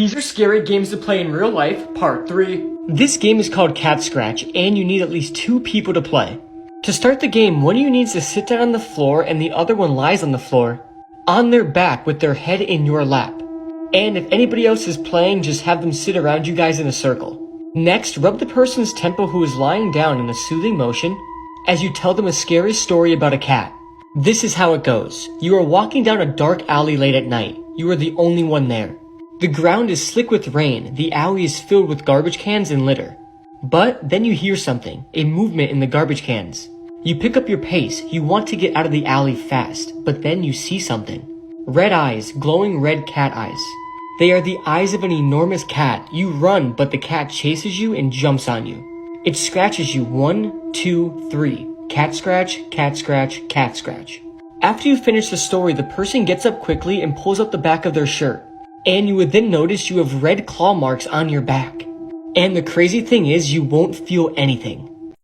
These are scary games to play in real life, part 3. This game is called Cat Scratch, and you need at least 2 people to play. To start the game, one of you needs to sit down on the floor and the other one lies on the floor, on their back with their head in your lap. And if anybody else is playing, just have them sit around you guys in a circle. Next, rub the person's temple who is lying down in a soothing motion as you tell them a scary story about a cat. This is how it goes. You are walking down a dark alley late at night. You are the only one there. The ground is slick with rain. The alley is filled with garbage cans and litter. But then you hear something, a movement in the garbage cans. You pick up your pace. You want to get out of the alley fast, but then you see something. Red eyes, glowing red cat eyes. They are the eyes of an enormous cat. You run, but the cat chases you and jumps on you. It scratches you 1, 2, 3. Cat scratch, cat scratch, cat scratch. After you finish the story, the person gets up quickly and pulls up the back of their shirt. And you would then notice you have red claw marks on your back. And the crazy thing is, you won't feel anything.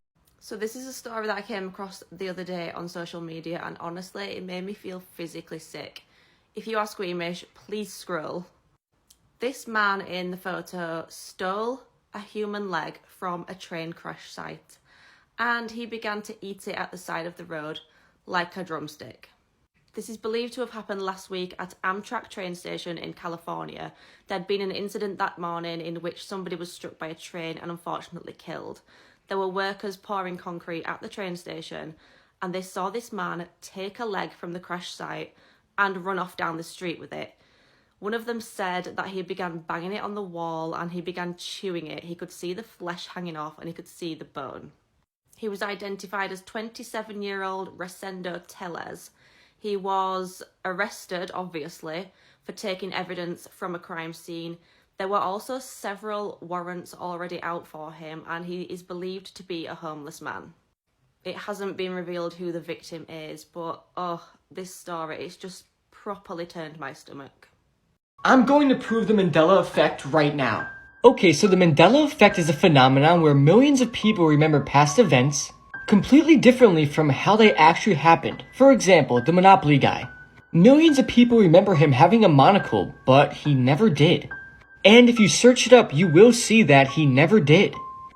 So this is a story that I came across the other day on social media, and honestly, it made me feel physically sick. If you are squeamish, please scroll. This man in the photo stole a human leg from a train crash site, and he began to eat it at the side of the road like a drumstick. This is believed to have happened last week at Amtrak train station in California. There'd been an incident that morning in which somebody was struck by a train and unfortunately killed. There were workers pouring concrete at the train station, and they saw this man take a leg from the crash site and run off down the street with it. One of them said that he began banging it on the wall and he began chewing it. He could see the flesh hanging off and he could see the bone. He was identified as 27-year-old Resendo Tellez. He was arrested, obviously, for taking evidence from a crime scene. There were also several warrants already out for him, and he is believed to be a homeless man. It hasn't been revealed who the victim is, but this story, it's just properly turned my stomach. I'm going to prove the Mandela effect right now. Okay, so the Mandela effect is a phenomenon where millions of people remember past events completely differently from how they actually happened. For example, the Monopoly guy. Millions of people remember him having a monocle, but he never did. And if you search it up, you will see that he never did.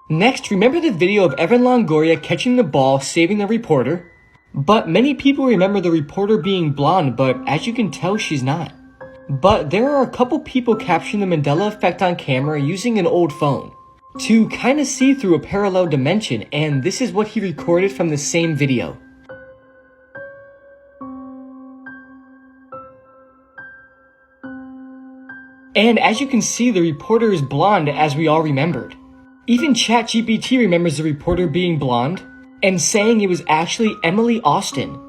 Next, remember the video of Evan Longoria catching the ball, saving the reporter? But many people remember the reporter being blonde, but as you can tell, she's not. But there are a couple people capturing the Mandela effect on camera using an old phone to kind of see through a parallel dimension, and this is what he recorded from the same video. And as you can see, the reporter is blonde, as we all remembered. Even ChatGPT remembers the reporter being blonde and saying it was actually Emily Austin.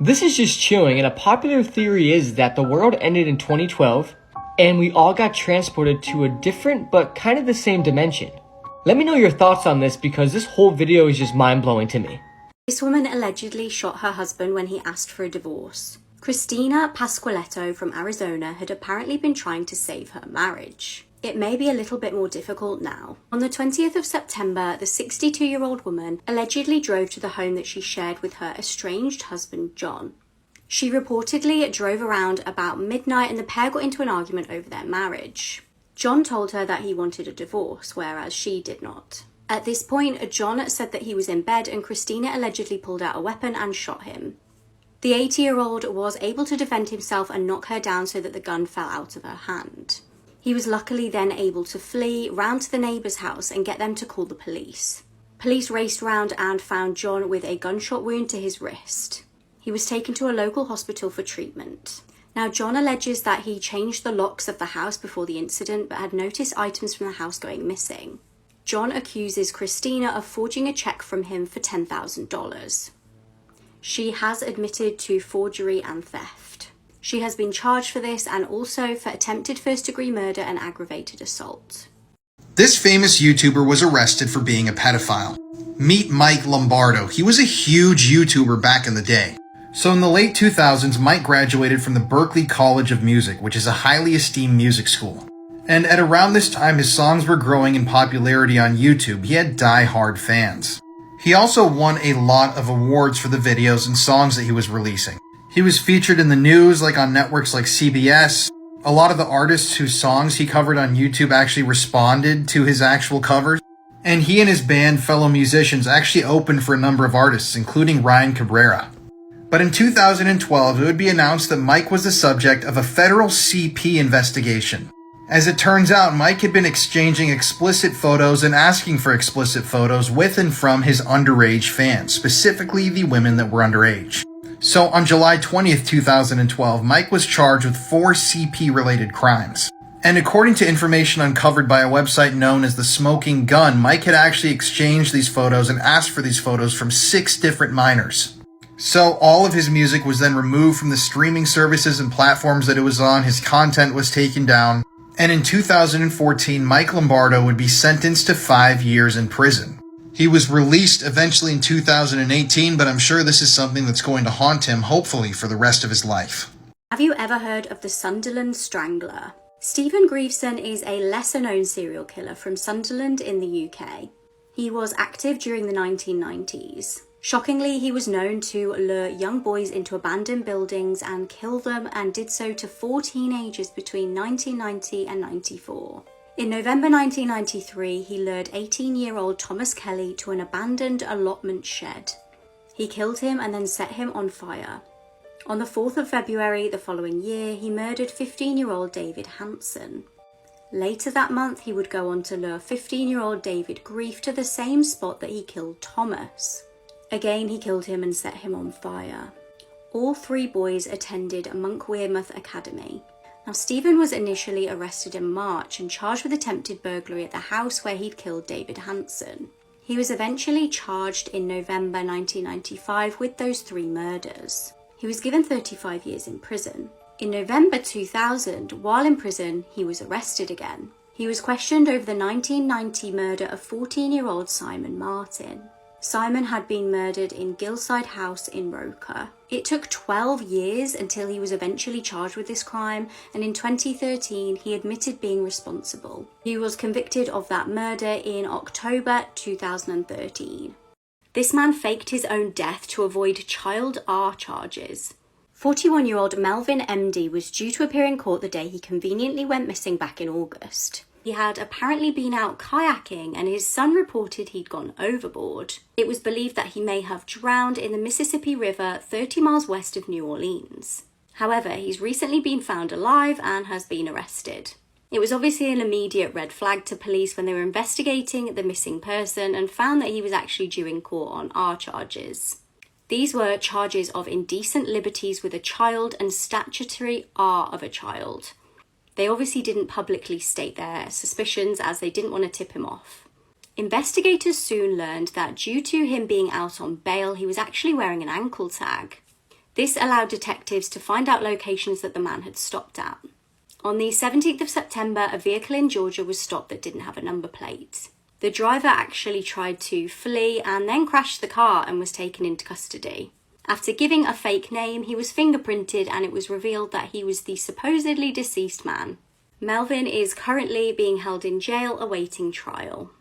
This is just chilling, and a popular theory is that the world ended in 2012 and we all got transported to a different but kind of the same dimension. Let me know your thoughts on this because this whole video is just mind-blowing to me. This woman allegedly shot her husband when he asked for a divorce. Christina Pasqualetto from Arizona had apparently been trying to save her marriage. It may be a little bit more difficult now. On the 20th of September, the 62-year-old woman allegedly drove to the home that she shared with her estranged husband, John. She reportedly drove around about midnight and the pair got into an argument over their marriage. John told her that he wanted a divorce, whereas she did not. At this point, John said that he was in bed and Christina allegedly pulled out a weapon and shot him. The 80-year-old was able to defend himself and knock her down so that the gun fell out of her hand. He was luckily then able to flee round to the neighbour's house and get them to call the police. Police raced round and found John with a gunshot wound to his wrist. He was taken to a local hospital for treatment. Now, John alleges that he changed the locks of the house before the incident but had noticed items from the house going missing. John accuses Christina of forging a cheque from him for $10,000. She has admitted to forgery and theft. She has been charged for this and also for attempted first-degree murder and aggravated assault. This famous YouTuber was arrested for being a pedophile. Meet Mike Lombardo. He was a huge YouTuber back in the day. So in the late 2000s, Mike graduated from the Berklee College of Music, which is a highly esteemed music school. And at around this time, his songs were growing in popularity on YouTube. He had die-hard fans. He also won a lot of awards for the videos and songs that he was releasing. He was featured in the news, like on networks like CBS, A lot of the artists whose songs he covered on YouTube actually responded to his actual covers. And he and his band, fellow musicians, actually opened for a number of artists, including Ryan Cabrera. But in 2012, it would be announced that Mike was the subject of a federal CP investigation. As it turns out, Mike had been exchanging explicit photos and asking for explicit photos with and from his underage fans, specifically the women that were underage. So on July 20th, 2012, Mike was charged with 4 CP-related crimes. And according to information uncovered by a website known as The Smoking Gun, Mike had actually exchanged these photos and asked for these photos from 6 different minors. So all of his music was then removed from the streaming services and platforms that it was on, his content was taken down, and in 2014, Mike Lombardo would be sentenced to 5 years in prison. He was released eventually in 2018, but I'm sure this is something that's going to haunt him, hopefully, for the rest of his life. Have you ever heard of the Sunderland Strangler? Stephen Greaveson is a lesser-known serial killer from Sunderland in the UK. He was active during the 1990s. Shockingly, he was known to lure young boys into abandoned buildings and kill them, and did so to 4 teenagers between 1990 and 94. In November 1993, he lured 18-year-old Thomas Kelly to an abandoned allotment shed. He killed him and then set him on fire. On the 4th of February the following year, he murdered 15-year-old David Hanson. Later that month, he would go on to lure 15-year-old David Grief to the same spot that he killed Thomas. Again, he killed him and set him on fire. All 3 boys attended Monk Wearmouth Academy. Now, Stephen was initially arrested in March and charged with attempted burglary at the house where he'd killed David Hanson. He was eventually charged in November 1995 with those 3 murders. He was given 35 years in prison. In November 2000, while in prison, he was arrested again. He was questioned over the 1990 murder of 14-year-old Simon Martin. Simon had been murdered in Gilside House in Roker. It took 12 years until he was eventually charged with this crime, and in 2013 he admitted being responsible. He was convicted of that murder in October 2013. This man faked his own death to avoid child R charges. 41-year-old Melvin MD was due to appear in court the day he conveniently went missing back in August. He had apparently been out kayaking and his son reported he'd gone overboard. It was believed that he may have drowned in the Mississippi River 30 miles west of New Orleans. However, he's recently been found alive and has been arrested. It was obviously an immediate red flag to police when they were investigating the missing person and found that he was actually due in court on R charges. These were charges of indecent liberties with a child and statutory R of a child. They obviously didn't publicly state their suspicions as they didn't want to tip him off. Investigators soon learned that due to him being out on bail, he was actually wearing an ankle tag. This allowed detectives to find out locations that the man had stopped at. On the 17th of September, a vehicle in Georgia was stopped that didn't have a number plate. The driver actually tried to flee and then crashed the car and was taken into custody. After giving a fake name, he was fingerprinted and it was revealed that he was the supposedly deceased man. Melvin is currently being held in jail awaiting trial.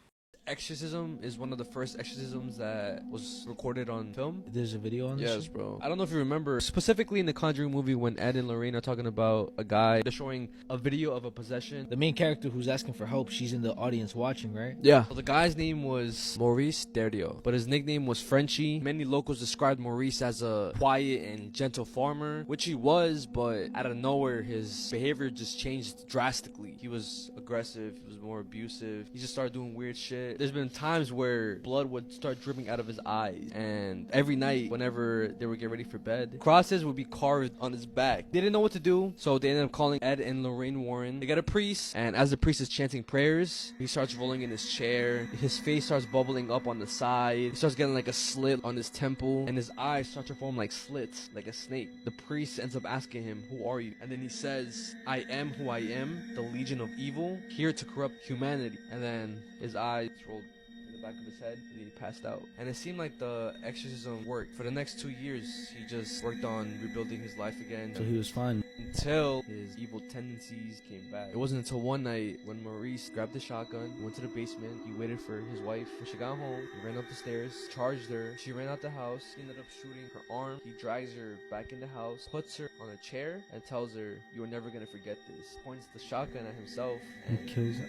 Exorcism is one of the first exorcisms that was recorded on film. There's a video on this? Yes, bro. I don't know if you remember, specifically in the Conjuring movie when Ed and Lorraine are talking about a guy, they're showing a video of a possession. The main character who's asking for help, she's in the audience watching, right? Yeah. So the guy's name was Maurice Derdio, but his nickname was Frenchie. Many locals described Maurice as a quiet and gentle farmer, which he was, but out of nowhere, his behavior just changed drastically. He was aggressive, he was more abusive, he just started doing weird shit. There's been times where blood would start dripping out of his eyes, and every night whenever they would get ready for bed, crosses would be carved on his back. They didn't know what to do, so they ended up calling Ed and Lorraine Warren. They got a priest, and as the priest is chanting prayers, he starts rolling in his chair, his face starts bubbling up on the side, he starts getting like a slit on his temple, and his eyes start to form like slits, like a snake. The priest ends up asking him, "Who are you?" And then he says, "I am who I am, the legion of evil, here to corrupt humanity." And then his eyes rolled the back of his head, and he passed out. And it seemed like the exorcism worked. For the next 2 years, he just worked on rebuilding his life again. So he was fine. Until his evil tendencies came back. It wasn't until one night when Maurice grabbed the shotgun, went to the basement, he waited for his wife. When she got home, he ran up the stairs, charged her. She ran out the house. He ended up shooting her arm. He drags her back in the house, puts her on a chair, and tells her, "You are never gonna forget this." Points the shotgun at himself and Kills her.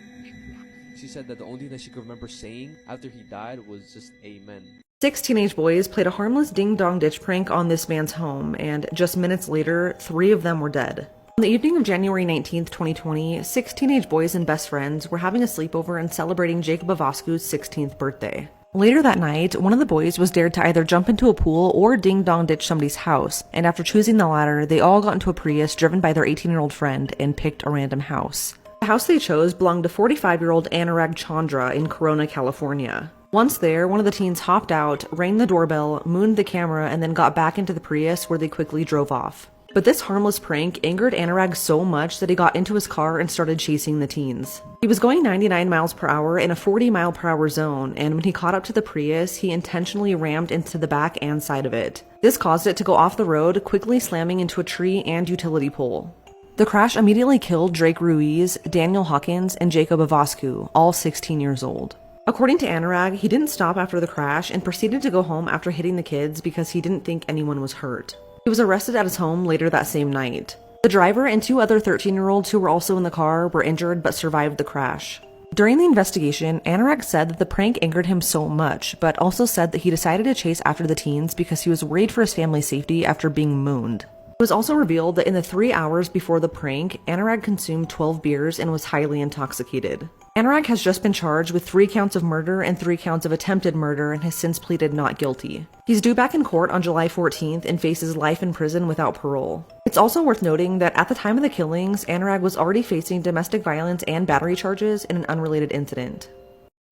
she said that the only thing that she could remember saying after he died was just amen. 6 teenage boys played a harmless ding-dong ditch prank on this man's home, and just minutes later, 3 of them were dead. On the evening of January 19th, 2020, 6 teenage boys and best friends were having a sleepover and celebrating Jacob Avascu's 16th birthday. Later that night, one of the boys was dared to either jump into a pool or ding-dong ditch somebody's house, and after choosing the latter, they all got into a Prius driven by their 18-year-old friend and picked a random house. The house they chose belonged to 45-year-old Anurag Chandra in Corona, California. Once there, one of the teens hopped out, rang the doorbell, mooned the camera, and then got back into the Prius where they quickly drove off. But this harmless prank angered Anurag so much that he got into his car and started chasing the teens. He was going 99 miles per hour in a 40-mile-per-hour zone, and when he caught up to the Prius, he intentionally rammed into the back and side of it. This caused it to go off the road, quickly slamming into a tree and utility pole. The crash immediately killed Drake Ruiz, Daniel Hawkins, and Jacob Avascu, all 16 years old. According to Anurag, he didn't stop after the crash and proceeded to go home after hitting the kids because he didn't think anyone was hurt. He was arrested at his home later that same night. The driver and 2 other 13-year-olds who were also in the car were injured but survived the crash. During the investigation, Anurag said that the prank angered him so much, but also said that he decided to chase after the teens because he was worried for his family's safety after being mooned. It was also revealed that in the 3 hours before the prank, Anurag consumed 12 beers and was highly intoxicated. Anurag has just been charged with 3 counts of murder and 3 counts of attempted murder and has since pleaded not guilty. He's due back in court on July 14th and faces life in prison without parole. It's also worth noting that at the time of the killings, Anurag was already facing domestic violence and battery charges in an unrelated incident.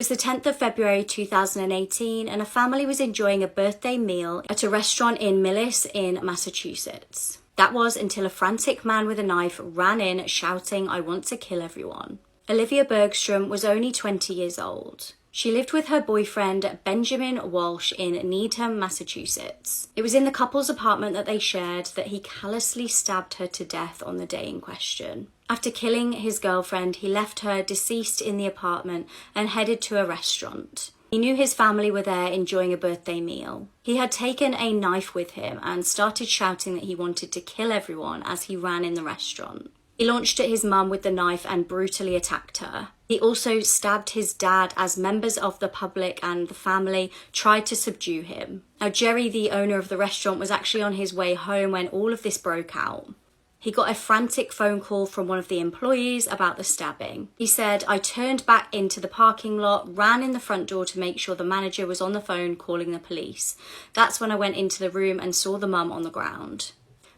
It was the 10th of February 2018 and a family was enjoying a birthday meal at a restaurant in Millis in Massachusetts. That was until a frantic man with a knife ran in shouting, "I want to kill everyone." Olivia Bergstrom was only 20 years old. She lived with her boyfriend Benjamin Walsh in Needham, Massachusetts. It was in the couple's apartment that they shared that he callously stabbed her to death on the day in question. After killing his girlfriend, he left her deceased in the apartment and headed to a restaurant. He knew his family were there enjoying a birthday meal. He had taken a knife with him and started shouting that he wanted to kill everyone as he ran in the restaurant. He launched at his mum with the knife and brutally attacked her. He also stabbed his dad as members of the public and the family tried to subdue him. Now, Jerry, the owner of the restaurant, was actually on his way home when all of this broke out. He got a frantic phone call from one of the employees about the stabbing. He said, "I turned back into the parking lot, ran in the front door to make sure the manager was on the phone calling the police. That's when I went into the room and saw the mum on the ground."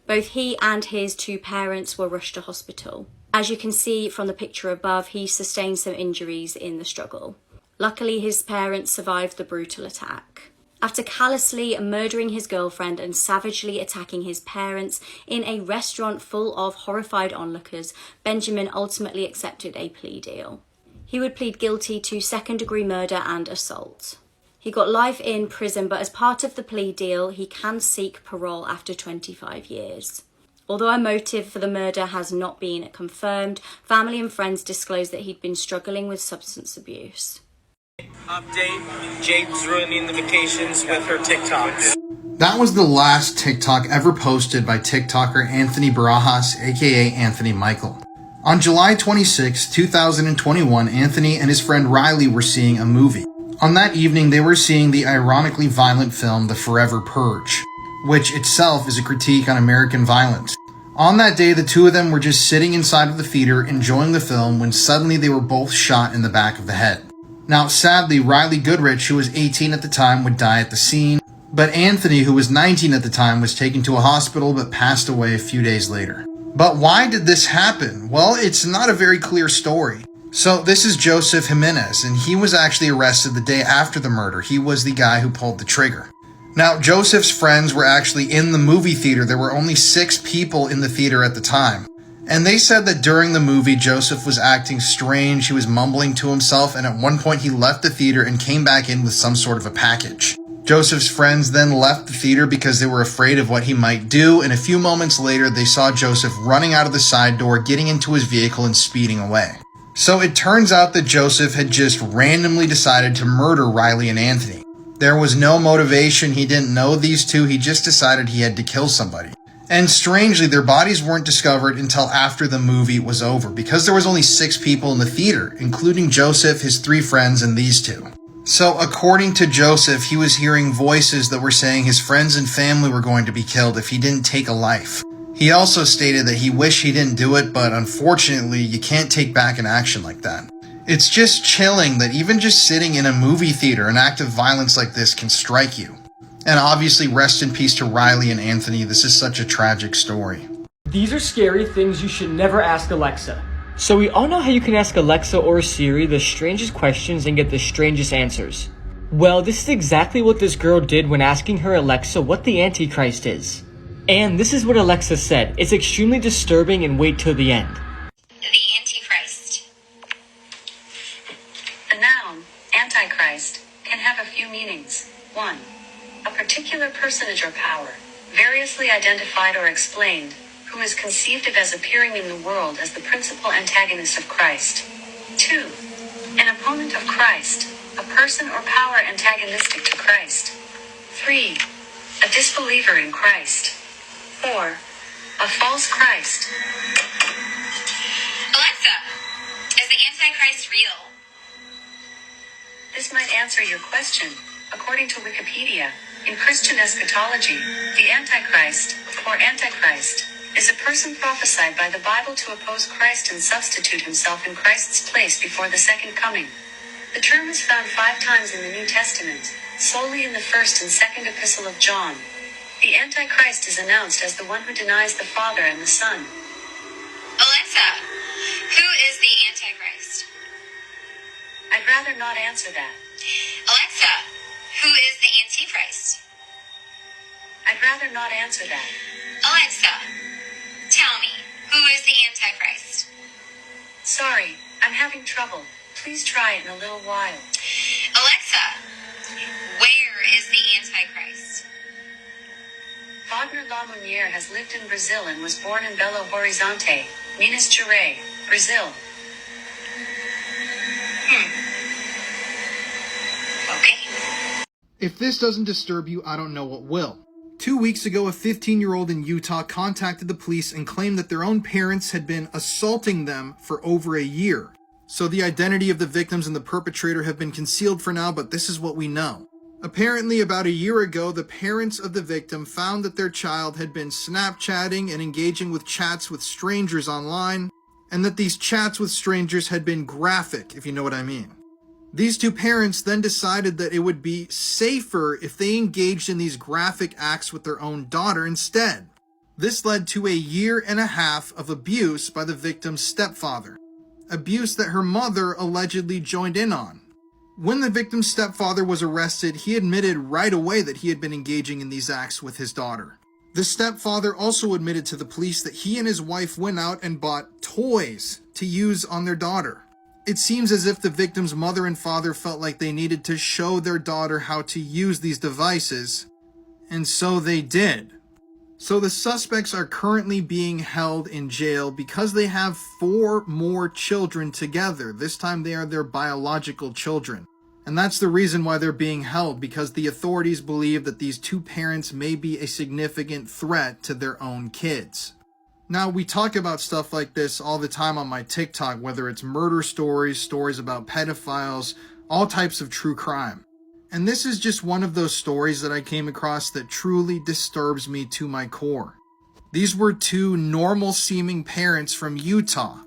Both he and his 2 parents were rushed to hospital. As you can see from the picture above, he sustained some injuries in the struggle. Luckily, his parents survived the brutal attack. After callously murdering his girlfriend and savagely attacking his parents in a restaurant full of horrified onlookers, Benjamin ultimately accepted a plea deal. He would plead guilty to second-degree murder and assault. He got life in prison, but as part of the plea deal, he can seek parole after 25 years. Although a motive for the murder has not been confirmed, family and friends disclosed that he'd been struggling with substance abuse. Update, Jade's ruining the vacations with her TikToks. That was the last TikTok ever posted by TikToker Anthony Barajas, aka Anthony Michael. On July 26, 2021, Anthony and his friend Riley were seeing a movie. On that evening, they were seeing the ironically violent film The Forever Purge, which itself is a critique on American violence. On that day, the 2 of them were just sitting inside of the theater enjoying the film when suddenly they were both shot in the back of the head. Now, sadly, Riley Goodrich, who was 18 at the time, would die at the scene, but Anthony, who was 19 at the time, was taken to a hospital but passed away a few days later. But why did this happen? Well, it's not a very clear story. So this is Joseph Jimenez, and he was actually arrested the day after the murder. He was the guy who pulled the trigger. Now, Joseph's friends were actually in the movie theater. There were only 6 people in the theater at the time. And they said that during the movie, Joseph was acting strange, he was mumbling to himself, and at one point he left the theater and came back in with some sort of a package. Joseph's friends then left the theater because they were afraid of what he might do, and a few moments later they saw Joseph running out of the side door, getting into his vehicle and speeding away. So it turns out that Joseph had just randomly decided to murder Riley and Anthony. There was no motivation, he didn't know these two, he just decided he had to kill somebody. And strangely, their bodies weren't discovered until after the movie was over, because there was only 6 people in the theater, including Joseph, his 3 friends, and these 2. So according to Joseph, he was hearing voices that were saying his friends and family were going to be killed if he didn't take a life. He also stated that he wished he didn't do it, but unfortunately, you can't take back an action like that. It's just chilling that even just sitting in a movie theater, an act of violence like this can strike you. And obviously, rest in peace to Riley and Anthony. This is such a tragic story. These are scary things you should never ask Alexa. So we all know how you can ask Alexa or Siri the strangest questions and get the strangest answers. Well, this is exactly what this girl did when asking her Alexa what the Antichrist is. And this is what Alexa said. It's extremely disturbing, and wait till the end. The Antichrist. The noun, Antichrist, can have a few meanings. 1. A particular personage or power, variously identified or explained, who is conceived of as appearing in the world as the principal antagonist of Christ. 2. An opponent of Christ, a person or power antagonistic to Christ. 3. A disbeliever in Christ. 4. A false Christ. Alexa, is the Antichrist real? This might answer your question. According to Wikipedia, in Christian eschatology, the Antichrist, or Antichrist, is a person prophesied by the Bible to oppose Christ and substitute himself in Christ's place before the second coming. The term is found 5 times in the New Testament, solely in the 1st and 2nd epistle of John. The Antichrist is announced as the one who denies the Father and the Son. Alexa, who is the Antichrist? I'd rather not answer that. Alexa, who is the Antichrist? I'd rather not answer that. Alexa, tell me, who is the Antichrist? Sorry, I'm having trouble. Please try it in a little while. Alexa, where is the Antichrist? Wagner Lamounière has lived in Brazil and was born in Belo Horizonte, Minas Gerais, Brazil. Okay. If this doesn't disturb you, I don't know what will. 2 weeks ago, a 15-year-old in Utah contacted the police and claimed that their own parents had been assaulting them for over a year. So the identity of the victims and the perpetrator have been concealed for now, but this is what we know. Apparently, about a year ago, the parents of the victim found that their child had been Snapchatting and engaging with chats with strangers online, and that these chats with strangers had been graphic, if you know what I mean. These 2 parents then decided that it would be safer if they engaged in these graphic acts with their own daughter instead. This led to a 1.5 years of abuse by the victim's stepfather. Abuse that her mother allegedly joined in on. When the victim's stepfather was arrested, he admitted right away that he had been engaging in these acts with his daughter. The stepfather also admitted to the police that he and his wife went out and bought toys to use on their daughter. It seems as if the victim's mother and father felt like they needed to show their daughter how to use these devices, and so they did. So the suspects are currently being held in jail because they have 4 more children together. This time they are their biological children. And that's the reason why they're being held, because the authorities believe that these 2 parents may be a significant threat to their own kids. Now, we talk about stuff like this all the time on my TikTok, whether it's murder stories, stories about pedophiles, all types of true crime. And this is just one of those stories that I came across that truly disturbs me to my core. These were 2 normal-seeming parents from Utah.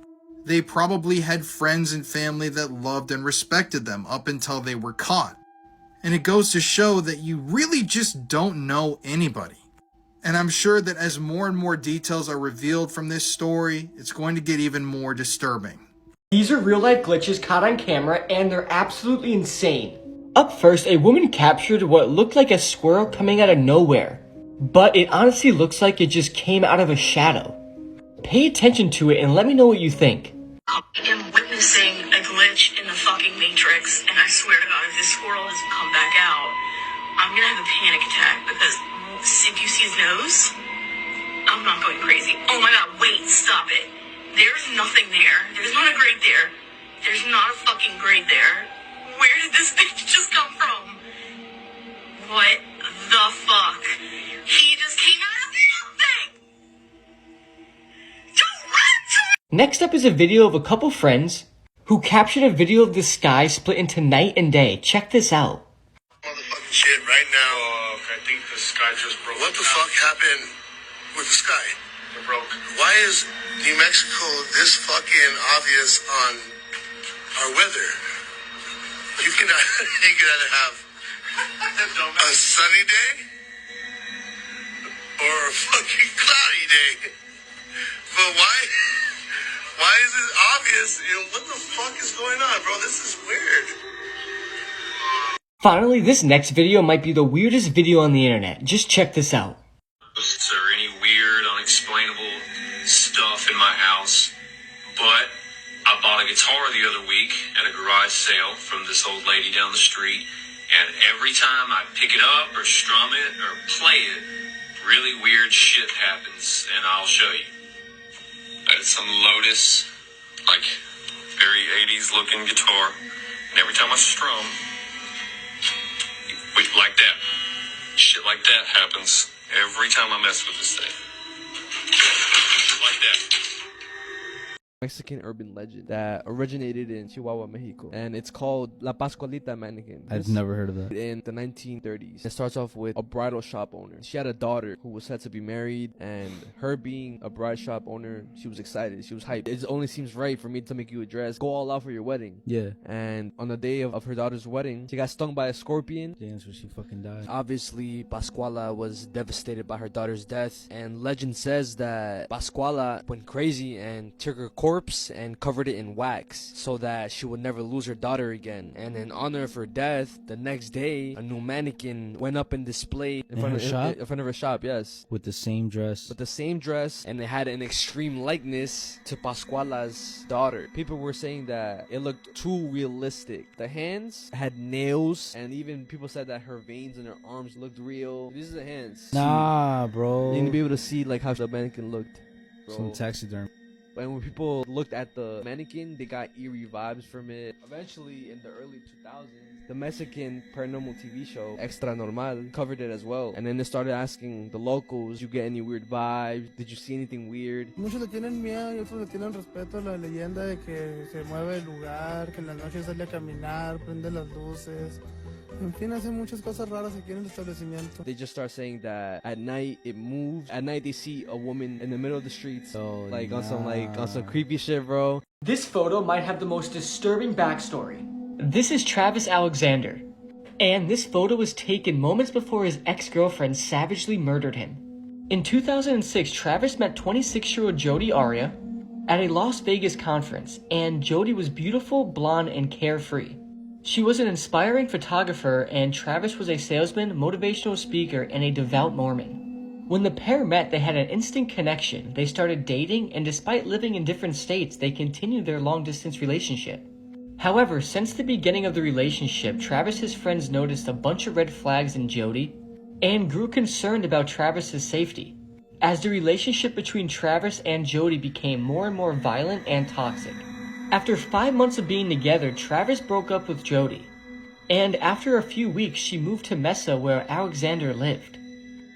They probably had friends and family that loved and respected them up until they were caught. And it goes to show that you really just don't know anybody. And I'm sure that as more and more details are revealed from this story, it's going to get even more disturbing. These are real-life glitches caught on camera, and they're absolutely insane. Up first, a woman captured what looked like a squirrel coming out of nowhere. But it honestly looks like it just came out of a shadow. Pay attention to it and let me know what you think. I am witnessing a glitch in the fucking Matrix, and I swear to God, if this squirrel doesn't come back out, I'm gonna have a panic attack because if you see his nose, I'm not going crazy. Oh my God, wait, stop it. There's nothing there. There's not a grate there. There's not a fucking grate there. Where did this bitch just come from? What the fuck? He just came out of nothing! Next up is a video of a couple friends who captured a video of the sky split into night and day. Check this out. Motherfucking shit right now. I think the sky just broke. What the fuck happened with the sky? It broke. Why is New Mexico this fucking obvious on our weather? You can either have a sunny day or a fucking cloudy day. But why is it obvious? What the fuck is going on, bro? This is weird. Finally, this next video might be the weirdest video on the internet. Just check this out. Is there any weird, unexplainable stuff in my house? But I bought a guitar the other week at a garage sale from this old lady down the street, and every time I pick it up or strum it or play it, really weird shit happens, and I'll show you. It's some Lotus, like, very 80s looking guitar, and every time I strum, like that, shit like that happens every time I mess with this thing. Like that. Mexican urban legend that originated in Chihuahua, Mexico, and it's called La Pascualita mannequin. I've never heard of that. In the 1930s, it starts off with a bridal shop owner. She had a daughter who was set to be married, and her being a bride shop owner, she was excited. She was hyped. It only seems right for me to make you a dress. Go all out for your wedding. Yeah. And on the day of her daughter's wedding, she got stung by a scorpion. Damn, so she fucking died. Obviously, Pascuala was devastated by her daughter's death, and legend says that Pascuala went crazy and took her corpse and covered it in wax so that she would never lose her daughter again. And in honor of her death, the next day, a new mannequin went up and displayed in front of her shop, yes. With the same dress. With the same dress, and it had an extreme likeness to Pascuala's daughter. People were saying that it looked too realistic. The hands had nails, and even people said that her veins in her arms looked real. These are the hands. Nah, bro. You need to be able to see like how the mannequin looked. Bro. Some taxidermy. And when people looked at the mannequin, they got eerie vibes from it. Eventually, in the early 2000s, the Mexican paranormal TV show, Extra Normal, covered it as well. And then they started asking the locals, did you get any weird vibes? Did you see anything weird? Muchos le tienen miedo y otros le tienen respeto a la leyenda de que se mueve el lugar, que en la noche sale a caminar, prende las luces. En fin, hace muchas cosas raras aquí en el establecimiento. They just start saying that at night it moves. At night they see a woman in the middle of the streets, on some creepy shit, bro. This photo might have the most disturbing backstory. This is Travis Alexander, and this photo was taken moments before his ex-girlfriend savagely murdered him. In 2006, Travis met 26-year-old Jodi Aria at a Las Vegas conference, and Jodi was beautiful, blonde, and carefree. She was an inspiring photographer, and Travis was a salesman, motivational speaker, and a devout Mormon. When the pair met, they had an instant connection. They started dating, and despite living in different states, they continued their long-distance relationship. However, since the beginning of the relationship, Travis's friends noticed a bunch of red flags in Jodi and grew concerned about Travis's safety, as the relationship between Travis and Jodi became more and more violent and toxic. After 5 months of being together, Travis broke up with Jodi, and after a few weeks, she moved to Mesa where Alexander lived.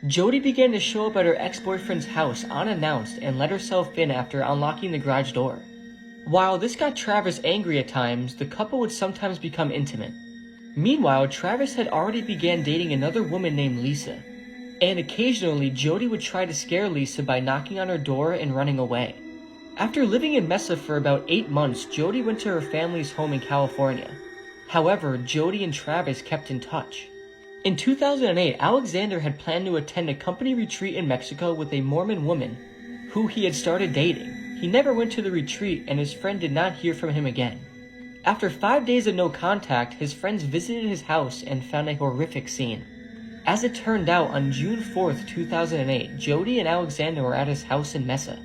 Jodi began to show up at her ex-boyfriend's house unannounced and let herself in after unlocking the garage door. While this got Travis angry at times, the couple would sometimes become intimate. Meanwhile, Travis had already began dating another woman named Lisa, and occasionally Jodi would try to scare Lisa by knocking on her door and running away. After living in Mesa for about 8 months, Jodi went to her family's home in California. However, Jodi and Travis kept in touch. In 2008, Alexander had planned to attend a company retreat in Mexico with a Mormon woman who he had started dating. He never went to the retreat, and his friend did not hear from him again. After 5 days of no contact, his friends visited his house and found a horrific scene. As it turned out, on June 4th, 2008, Jodi and Alexander were at his house in Mesa.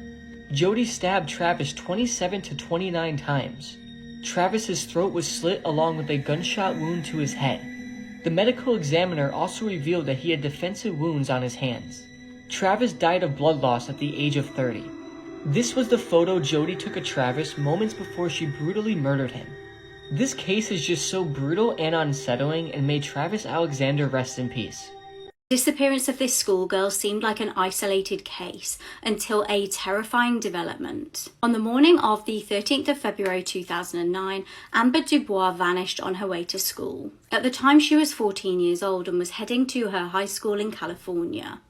Jody stabbed Travis 27 to 29 times. Travis's throat was slit along with a gunshot wound to his head. The medical examiner also revealed that he had defensive wounds on his hands. Travis died of blood loss at the age of 30. This was the photo Jody took of Travis moments before she brutally murdered him. This case is just so brutal and unsettling, and may Travis Alexander rest in peace. The disappearance of this schoolgirl seemed like an isolated case until a terrifying development. On the morning of the 13th of February 2009, Amber Dubois vanished on her way to school. At the time, she was 14 years old and was heading to her high school in California.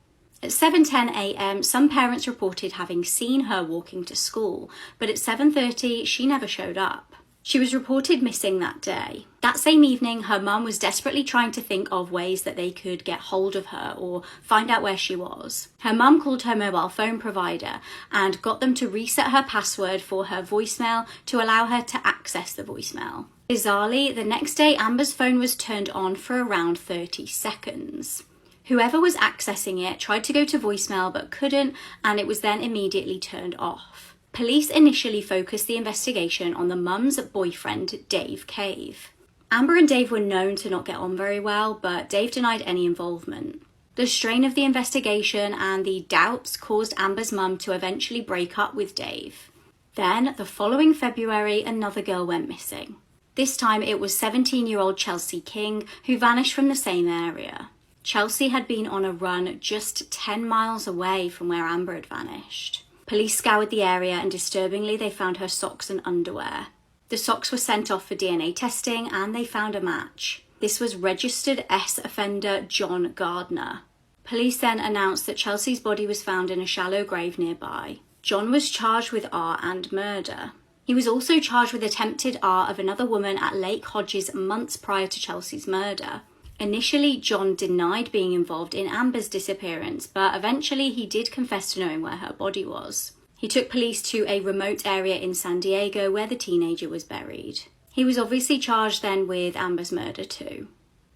At 7:10 a.m, some parents reported having seen her walking to school, but at 7:30 she never showed up. She was reported missing that day. That same evening, her mum was desperately trying to think of ways that they could get hold of her or find out where she was. Her mum called her mobile phone provider and got them to reset her password for her voicemail to allow her to access the voicemail. Bizarrely, the next day, Amber's phone was turned on for around 30 seconds. Whoever was accessing it tried to go to voicemail but couldn't, and it was then immediately turned off. Police initially focused the investigation on the mum's boyfriend, Dave Cave. Amber and Dave were known to not get on very well, but Dave denied any involvement. The strain of the investigation and the doubts caused Amber's mum to eventually break up with Dave. Then, the following February, another girl went missing. This time it was 17-year-old Chelsea King, who vanished from the same area. Chelsea had been on a run just 10 miles away from where Amber had vanished. Police scoured the area and disturbingly they found her socks and underwear. The socks were sent off for DNA testing and they found a match. This was registered S offender John Gardner. Police then announced that Chelsea's body was found in a shallow grave nearby. John was charged with R and murder. He was also charged with attempted R of another woman at Lake Hodges months prior to Chelsea's murder. Initially, John denied being involved in Amber's disappearance, but eventually he did confess to knowing where her body was. He took police to a remote area in San Diego where the teenager was buried. He was obviously charged then with Amber's murder too.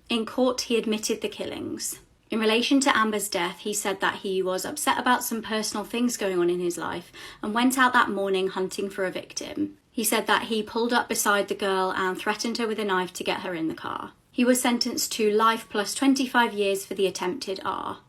In court, he admitted the killings. In relation to Amber's death, he said that he was upset about some personal things going on in his life and went out that morning hunting for a victim. He said that he pulled up beside the girl and threatened her with a knife to get her in the car. He was sentenced to life plus 25 years for the attempted R.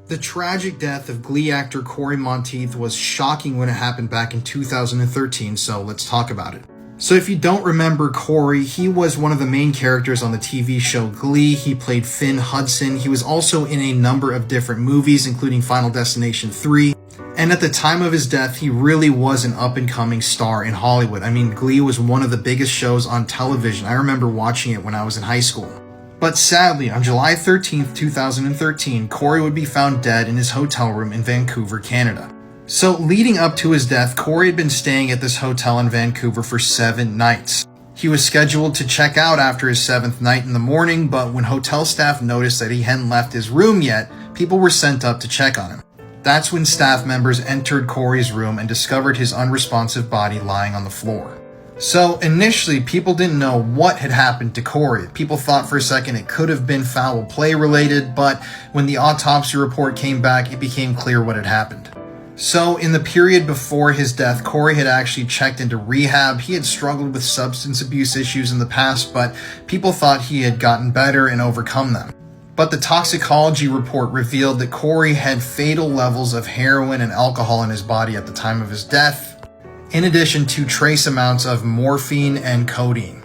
The tragic death of Glee actor Corey Monteith was shocking when it happened back in 2013, so let's talk about it. So if you don't remember Corey, he was one of the main characters on the TV show Glee. He played Finn Hudson. He was also in a number of different movies, including Final Destination 3. And at the time of his death, he really was an up-and-coming star in Hollywood. I mean, Glee was one of the biggest shows on television. I remember watching it when I was in high school. But sadly, on July 13th, 2013, Corey would be found dead in his hotel room in Vancouver, Canada. So leading up to his death, Corey had been staying at this hotel in Vancouver for 7 nights. He was scheduled to check out after his 7th night in the morning, but when hotel staff noticed that he hadn't left his room yet, people were sent up to check on him. That's when staff members entered Corey's room and discovered his unresponsive body lying on the floor. So initially, people didn't know what had happened to Corey. People thought for a second it could have been foul play related, but when the autopsy report came back, it became clear what had happened. So in the period before his death, Corey had actually checked into rehab. He had struggled with substance abuse issues in the past, but people thought he had gotten better and overcome them. But the toxicology report revealed that Corey had fatal levels of heroin and alcohol in his body at the time of his death, in addition to trace amounts of morphine and codeine.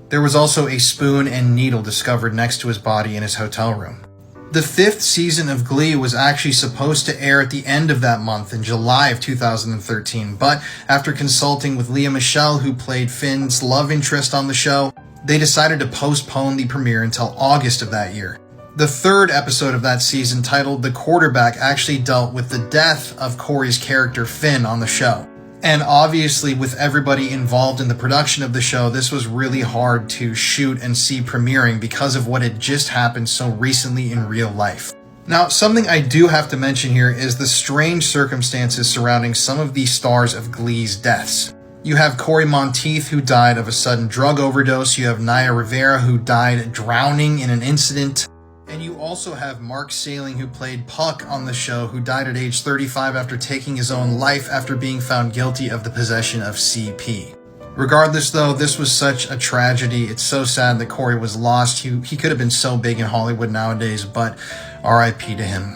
There was also a spoon and needle discovered next to his body in his hotel room. The 5th season of Glee was actually supposed to air at the end of that month in July of 2013, but after consulting with Lea Michele, who played Finn's love interest on the show, they decided to postpone the premiere until August of that year. The 3rd episode of that season, titled The Quarterback, actually dealt with the death of Corey's character Finn on the show. And obviously, with everybody involved in the production of the show, this was really hard to shoot and see premiering because of what had just happened so recently in real life. Now, something I do have to mention here is the strange circumstances surrounding some of the stars of Glee's deaths. You have Corey Monteith, who died of a sudden drug overdose. You have Naya Rivera, who died drowning in an incident. And And you also have Mark Saling, who played Puck on the show, who died at age 35 after taking his own life after being found guilty of the possession of CP. Regardless, though, this was such a tragedy. It's so sad that Corey was lost. He could have been so big in Hollywood nowadays, but RIP to him.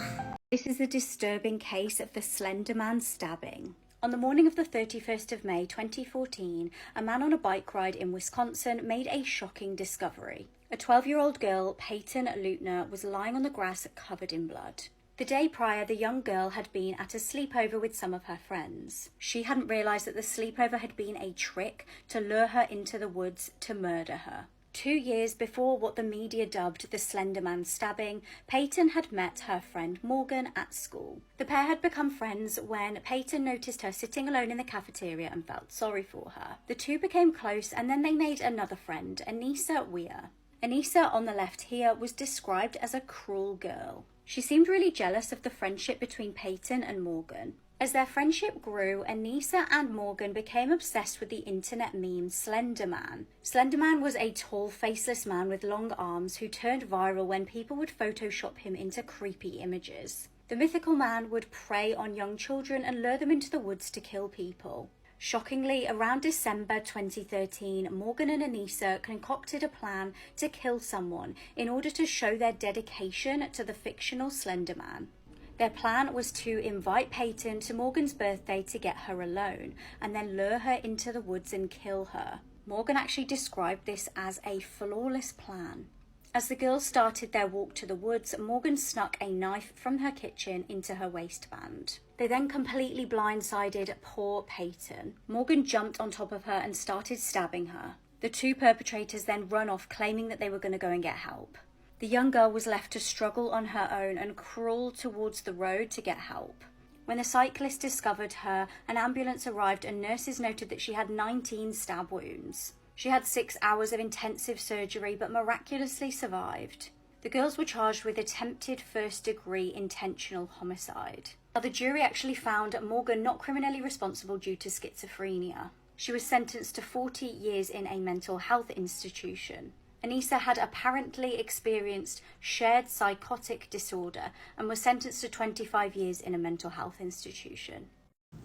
This is the disturbing case of the Slender Man stabbing. On the morning of the 31st of May 2014, a man on a bike ride in Wisconsin made a shocking discovery. A 12-year-old girl, Peyton Leutner, was lying on the grass covered in blood. The day prior, the young girl had been at a sleepover with some of her friends. She hadn't realised that the sleepover had been a trick to lure her into the woods to murder her. 2 years before what the media dubbed the Slender Man stabbing, Peyton had met her friend Morgan at school. The pair had become friends when Peyton noticed her sitting alone in the cafeteria and felt sorry for her. The two became close, and then they made another friend, Anissa Weir. Anissa, on the left here, was described as a cruel girl. She seemed really jealous of the friendship between Peyton and Morgan. As their friendship grew, Anissa and Morgan became obsessed with the internet meme Slender Man. Slender Man was a tall, faceless man with long arms who turned viral when people would Photoshop him into creepy images. The mythical man would prey on young children and lure them into the woods to kill people. Shockingly, around December 2013, Morgan and Anissa concocted a plan to kill someone in order to show their dedication to the fictional Slender Man. Their plan was to invite Peyton to Morgan's birthday to get her alone, and then lure her into the woods and kill her. Morgan actually described this as a flawless plan. As the girls started their walk to the woods, Morgan snuck a knife from her kitchen into her waistband. They then completely blindsided poor Peyton. Morgan jumped on top of her and started stabbing her. The two perpetrators then run off, claiming that they were going to go and get help. The young girl was left to struggle on her own and crawl towards the road to get help. When the cyclist discovered her, an ambulance arrived and nurses noted that she had 19 stab wounds. She had 6 hours of intensive surgery but miraculously survived. The girls were charged with attempted first-degree intentional homicide. Now, the jury actually found Morgan not criminally responsible due to schizophrenia. She was sentenced to 40 years in a mental health institution. Anissa had apparently experienced shared psychotic disorder and was sentenced to 25 years in a mental health institution.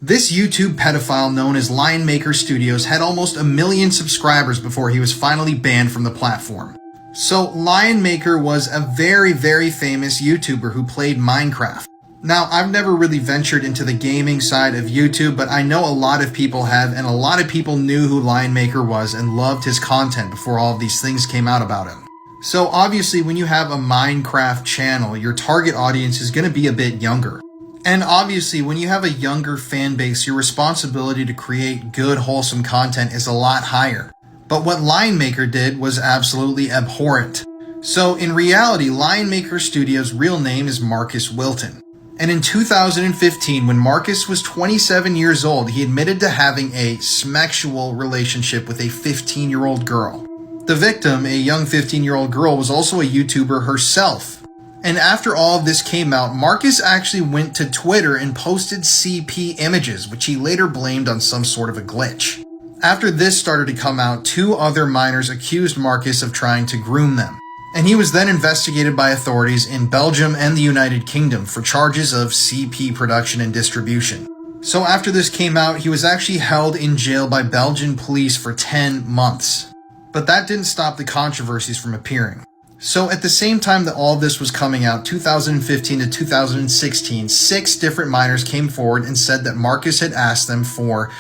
This YouTube pedophile known as Lionmaker Studios had almost 1 million subscribers before he was finally banned from the platform. So Lionmaker was a very, very famous YouTuber who played Minecraft. Now, I've never really ventured into the gaming side of YouTube, but I know a lot of people have, and a lot of people knew who Lionmaker was and loved his content before all of these things came out about him. So obviously, when you have a Minecraft channel, your target audience is going to be a bit younger. And obviously, when you have a younger fan base, your responsibility to create good, wholesome content is a lot higher. But what Lionmaker did was absolutely abhorrent. So in reality, Lionmaker Studios' real name is Marcus Wilton. And in 2015, when Marcus was 27 years old, he admitted to having a smexual relationship with a 15-year-old girl. The victim, a young 15-year-old girl, was also a YouTuber herself. And after all of this came out, Marcus actually went to Twitter and posted CP images, which he later blamed on some sort of a glitch. After this started to come out, 2 other minors accused Marcus of trying to groom them. And he was then investigated by authorities in Belgium and the United Kingdom for charges of CP production and distribution. So after this came out, he was actually held in jail by Belgian police for 10 months. But that didn't stop the controversies from appearing. So at the same time that all of this was coming out, 2015 to 2016, 6 different minors came forward and said that Marcus had asked them for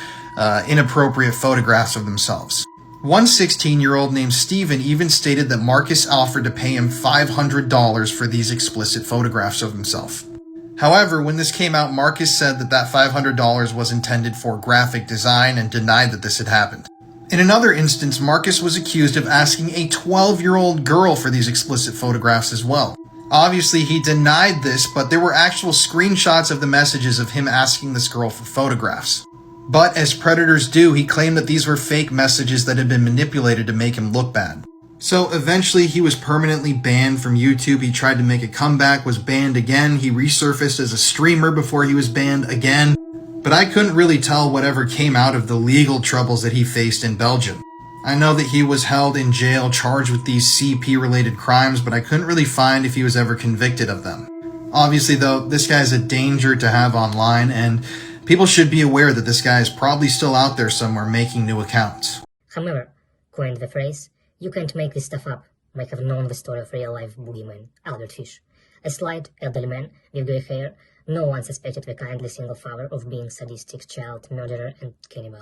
inappropriate photographs of themselves. One 16-year-old named Steven even stated that Marcus offered to pay him $500 for these explicit photographs of himself. However, when this came out, Marcus said that that $500 was intended for graphic design and denied that this had happened. In another instance, Marcus was accused of asking a 12-year-old girl for these explicit photographs as well. Obviously, he denied this, but there were actual screenshots of the messages of him asking this girl for photographs. But as predators do, he claimed that these were fake messages that had been manipulated to make him look bad. So eventually he was permanently banned from YouTube. He tried to make a comeback, was banned again. He resurfaced as a streamer before he was banned again. But I couldn't really tell whatever came out of the legal troubles that he faced in Belgium. I know that he was held in jail charged with these CP-related crimes, but I couldn't really find if he was ever convicted of them. Obviously, though, this guy is a danger to have online, and people should be aware that this guy is probably still out there somewhere making new accounts. Hammer coined the phrase, "You can't make this stuff up," might have known the story of real-life boogeyman, Albert Fish. A slight, elderly man with grey hair, no one suspected the kindly single father of being sadistic child murderer and cannibal.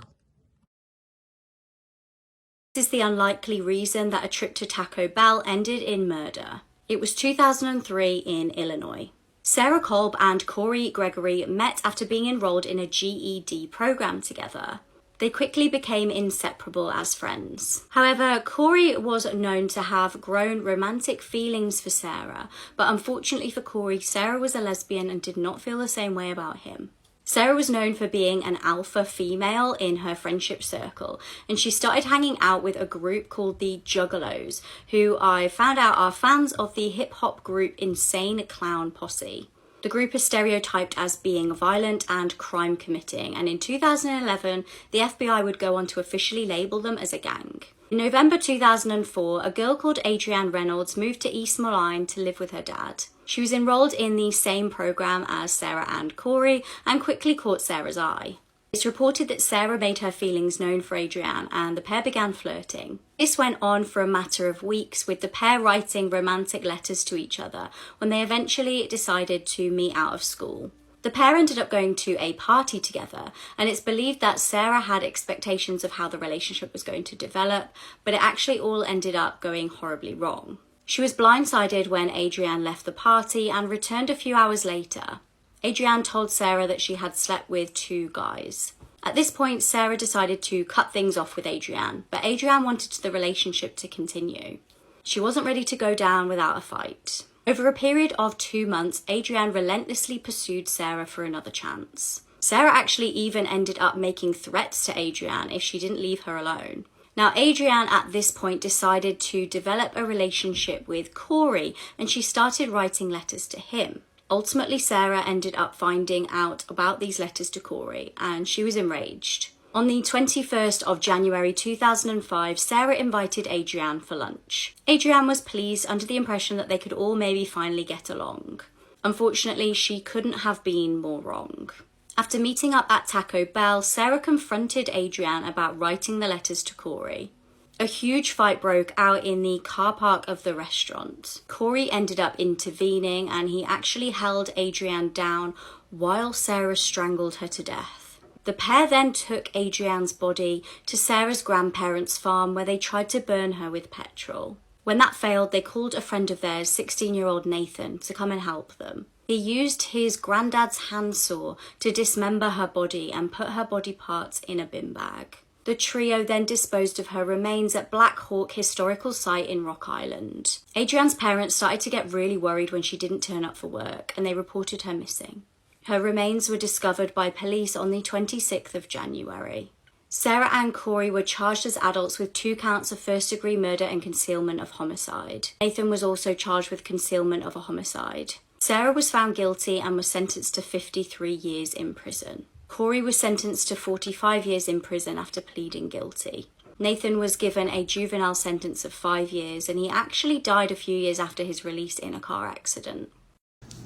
This is the unlikely reason that a trip to Taco Bell ended in murder. It was 2003 in Illinois. Sarah Kolb and Corey Gregory met after being enrolled in a GED program together. They quickly became inseparable as friends. However, Corey was known to have grown romantic feelings for Sarah, but unfortunately for Corey, Sarah was a lesbian and did not feel the same way about him. Sarah was known for being an alpha female in her friendship circle, and she started hanging out with a group called the Juggalos, who I found out are fans of the hip-hop group Insane Clown Posse. The group is stereotyped as being violent and crime committing, and in 2011, the FBI would go on to officially label them as a gang. In November 2004, a girl called Adrienne Reynolds moved to East Moline to live with her dad. She was enrolled in the same program as Sarah and Corey and quickly caught Sarah's eye. It's reported that Sarah made her feelings known for Adrienne and the pair began flirting. This went on for a matter of weeks, with the pair writing romantic letters to each other when they eventually decided to meet out of school. The pair ended up going to a party together, and it's believed that Sarah had expectations of how the relationship was going to develop, but it actually all ended up going horribly wrong. She was blindsided when Adrienne left the party and returned a few hours later. Adrienne told Sarah that she had slept with 2 guys. At this point, Sarah decided to cut things off with Adrienne, but Adrienne wanted the relationship to continue. She wasn't ready to go down without a fight. Over a period of 2 months, Adrienne relentlessly pursued Sarah for another chance. Sarah actually even ended up making threats to Adrienne if she didn't leave her alone. Now, Adrienne at this point decided to develop a relationship with Corey, and she started writing letters to him. Ultimately, Sarah ended up finding out about these letters to Corey, and she was enraged. On the 21st of January 2005, Sarah invited Adrienne for lunch. Adrienne was pleased, under the impression that they could all maybe finally get along. Unfortunately, she couldn't have been more wrong. After meeting up at Taco Bell, Sarah confronted Adrienne about writing the letters to Corey. A huge fight broke out in the car park of the restaurant. Corey ended up intervening, and he actually held Adrienne down while Sarah strangled her to death. The pair then took Adrienne's body to Sarah's grandparents' farm, where they tried to burn her with petrol. When that failed, they called a friend of theirs, 16-year-old Nathan, to come and help them. He used his granddad's handsaw to dismember her body and put her body parts in a bin bag. The trio then disposed of her remains at Black Hawk Historical Site in Rock Island. Adrienne's parents started to get really worried when she didn't turn up for work, and they reported her missing. Her remains were discovered by police on the 26th of January. Sarah and Corey were charged as adults with 2 counts of first-degree murder and concealment of homicide. Nathan was also charged with concealment of a homicide. Sarah was found guilty and was sentenced to 53 years in prison. Corey was sentenced to 45 years in prison after pleading guilty. Nathan was given a juvenile sentence of 5 years, and he actually died a few years after his release in a car accident.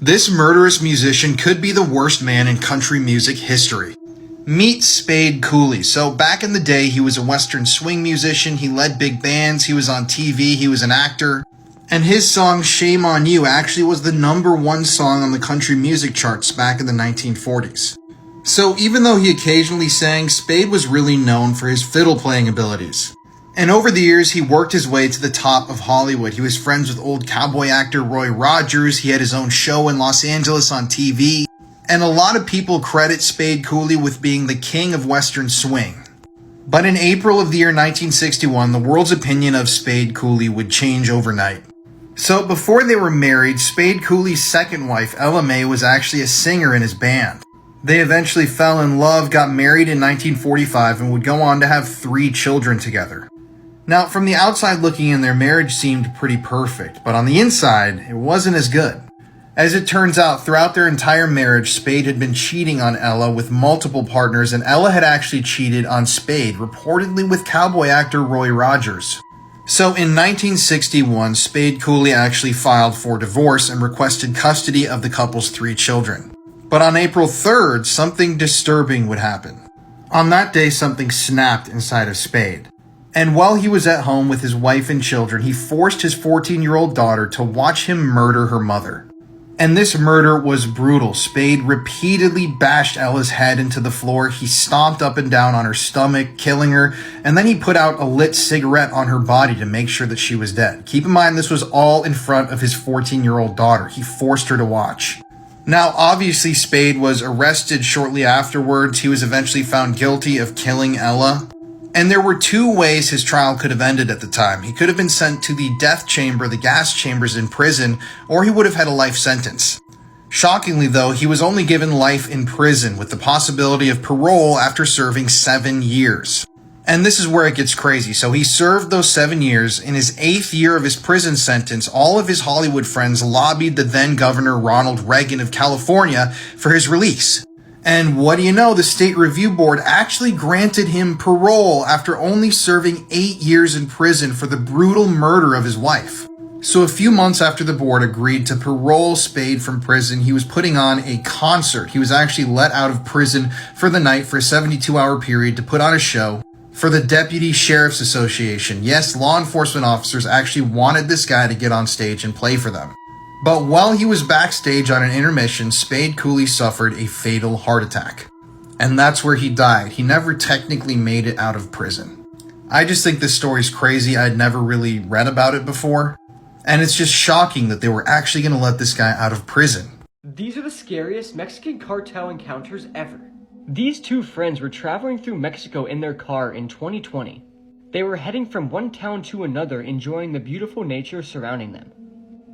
This murderous musician could be the worst man in country music history. Meet Spade Cooley. So back in the day, he was a Western swing musician, he led big bands, he was on TV, he was an actor. And his song, Shame on You, actually was the #1 song on the country music charts back in the 1940s. So even though he occasionally sang, Spade was really known for his fiddle playing abilities. And over the years, he worked his way to the top of Hollywood. He was friends with old cowboy actor Roy Rogers. He had his own show in Los Angeles on TV. And a lot of people credit Spade Cooley with being the king of Western swing. But in April of the year 1961, the world's opinion of Spade Cooley would change overnight. So before they were married, Spade Cooley's second wife, Ella Mae, was actually a singer in his band. They eventually fell in love, got married in 1945, and would go on to have 3 children together. Now, from the outside looking in, their marriage seemed pretty perfect, but on the inside, it wasn't as good. As it turns out, throughout their entire marriage, Spade had been cheating on Ella with multiple partners, and Ella had actually cheated on Spade, reportedly with cowboy actor Roy Rogers. So in 1961, Spade Cooley actually filed for divorce and requested custody of the couple's 3 children. But on April 3rd, something disturbing would happen. On that day, something snapped inside of Spade. And while he was at home with his wife and children, he forced his 14-year-old daughter to watch him murder her mother. And this murder was brutal. Spade repeatedly bashed Ella's head into the floor. He stomped up and down on her stomach, killing her, and then he put out a lit cigarette on her body to make sure that she was dead. Keep in mind, this was all in front of his 14-year-old daughter. He forced her to watch. Now, obviously, Spade was arrested shortly afterwards. He was eventually found guilty of killing Ella. And there were 2 ways his trial could have ended at the time. He could have been sent to the death chamber, the gas chambers in prison, or he would have had a life sentence. Shockingly, though, he was only given life in prison with the possibility of parole after serving 7 years. And this is where it gets crazy. So he served those 7 years. In his 8th year of his prison sentence, all of his Hollywood friends lobbied the then Governor Ronald Reagan of California for his release. And what do you know, the State Review Board actually granted him parole after only serving 8 years in prison for the brutal murder of his wife. So a few months after the board agreed to parole Spade from prison, he was putting on a concert. He was actually let out of prison for the night for a 72-hour period to put on a show for the Deputy Sheriff's Association. Yes, law enforcement officers actually wanted this guy to get on stage and play for them. But while he was backstage on an intermission, Spade Cooley suffered a fatal heart attack. And that's where he died. He never technically made it out of prison. I just think this story's crazy. I'd never really read about it before. And it's just shocking that they were actually going to let this guy out of prison. These are the scariest Mexican cartel encounters ever. These 2 friends were traveling through Mexico in their car in 2020. They were heading from one town to another, enjoying the beautiful nature surrounding them.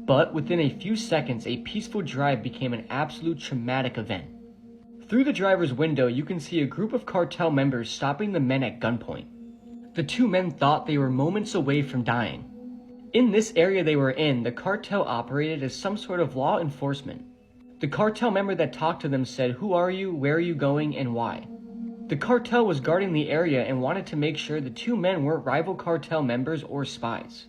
But within a few seconds, a peaceful drive became an absolute traumatic event. Through the driver's window, you can see a group of cartel members stopping the men at gunpoint. The 2 men thought they were moments away from dying. In this area they were in, the cartel operated as some sort of law enforcement. The cartel member that talked to them said, "Who are you, where are you going, and why?" The cartel was guarding the area and wanted to make sure the 2 men weren't rival cartel members or spies.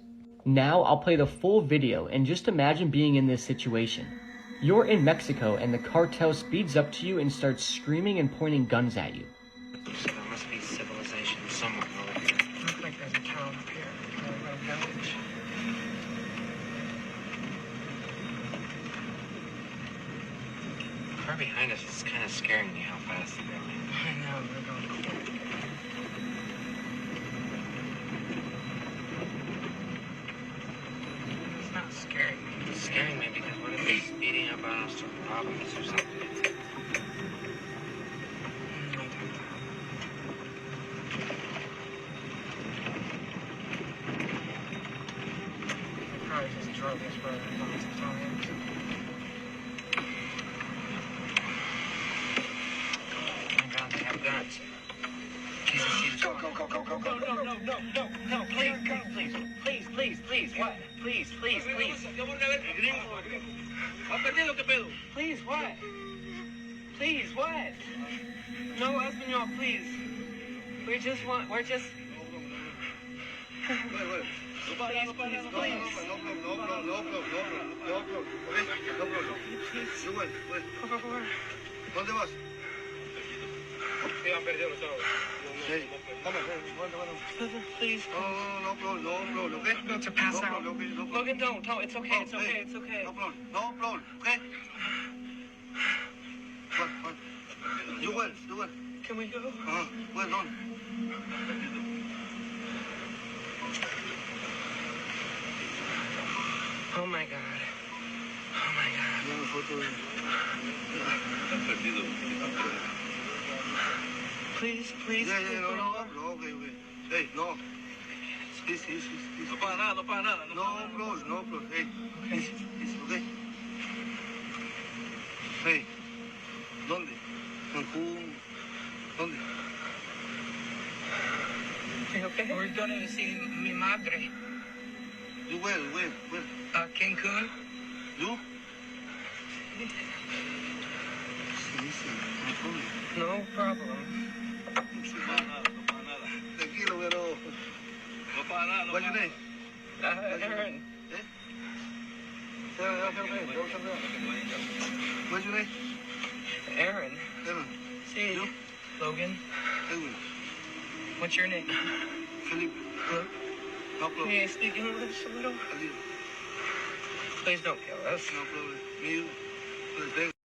Now I'll play the full video and just imagine being in this situation. You're in Mexico and the cartel speeds up to you and starts screaming and pointing guns at you. So there must be civilization somewhere over here. Looks like there's a town up here, a village. The car behind us is kind of scaring me how fast they're going. I know, they're going quick. It's not scaring me. It's scaring me because what if they're speeding up on us to rob us or something? Probably just drove this road lots of times. Thank God they have guns. Jesus, Jesus. Go, go, go, go, go, go. No, please. What? Please. Please, what? Please, what? No, Espanol, please. We're just... ¿Dónde vas? Please. No, okay? Not to pass out. Logan, don't. It's okay. No, okay? What? You win. Can we go? Well done. Oh my God. Please. No, okay. Hey, no. Please. No para nada. No, bro. Hey, please, okay? Hey, ¿dónde? Cancún. ¿Dónde? Okay. We're gonna see mi madre. You where? Cancun. You? No problem. What's your name? Aaron. What's your name? Aaron. See, Logan. What's your name? Philippe. Can you speak English a little? Please don't kill us. No problem.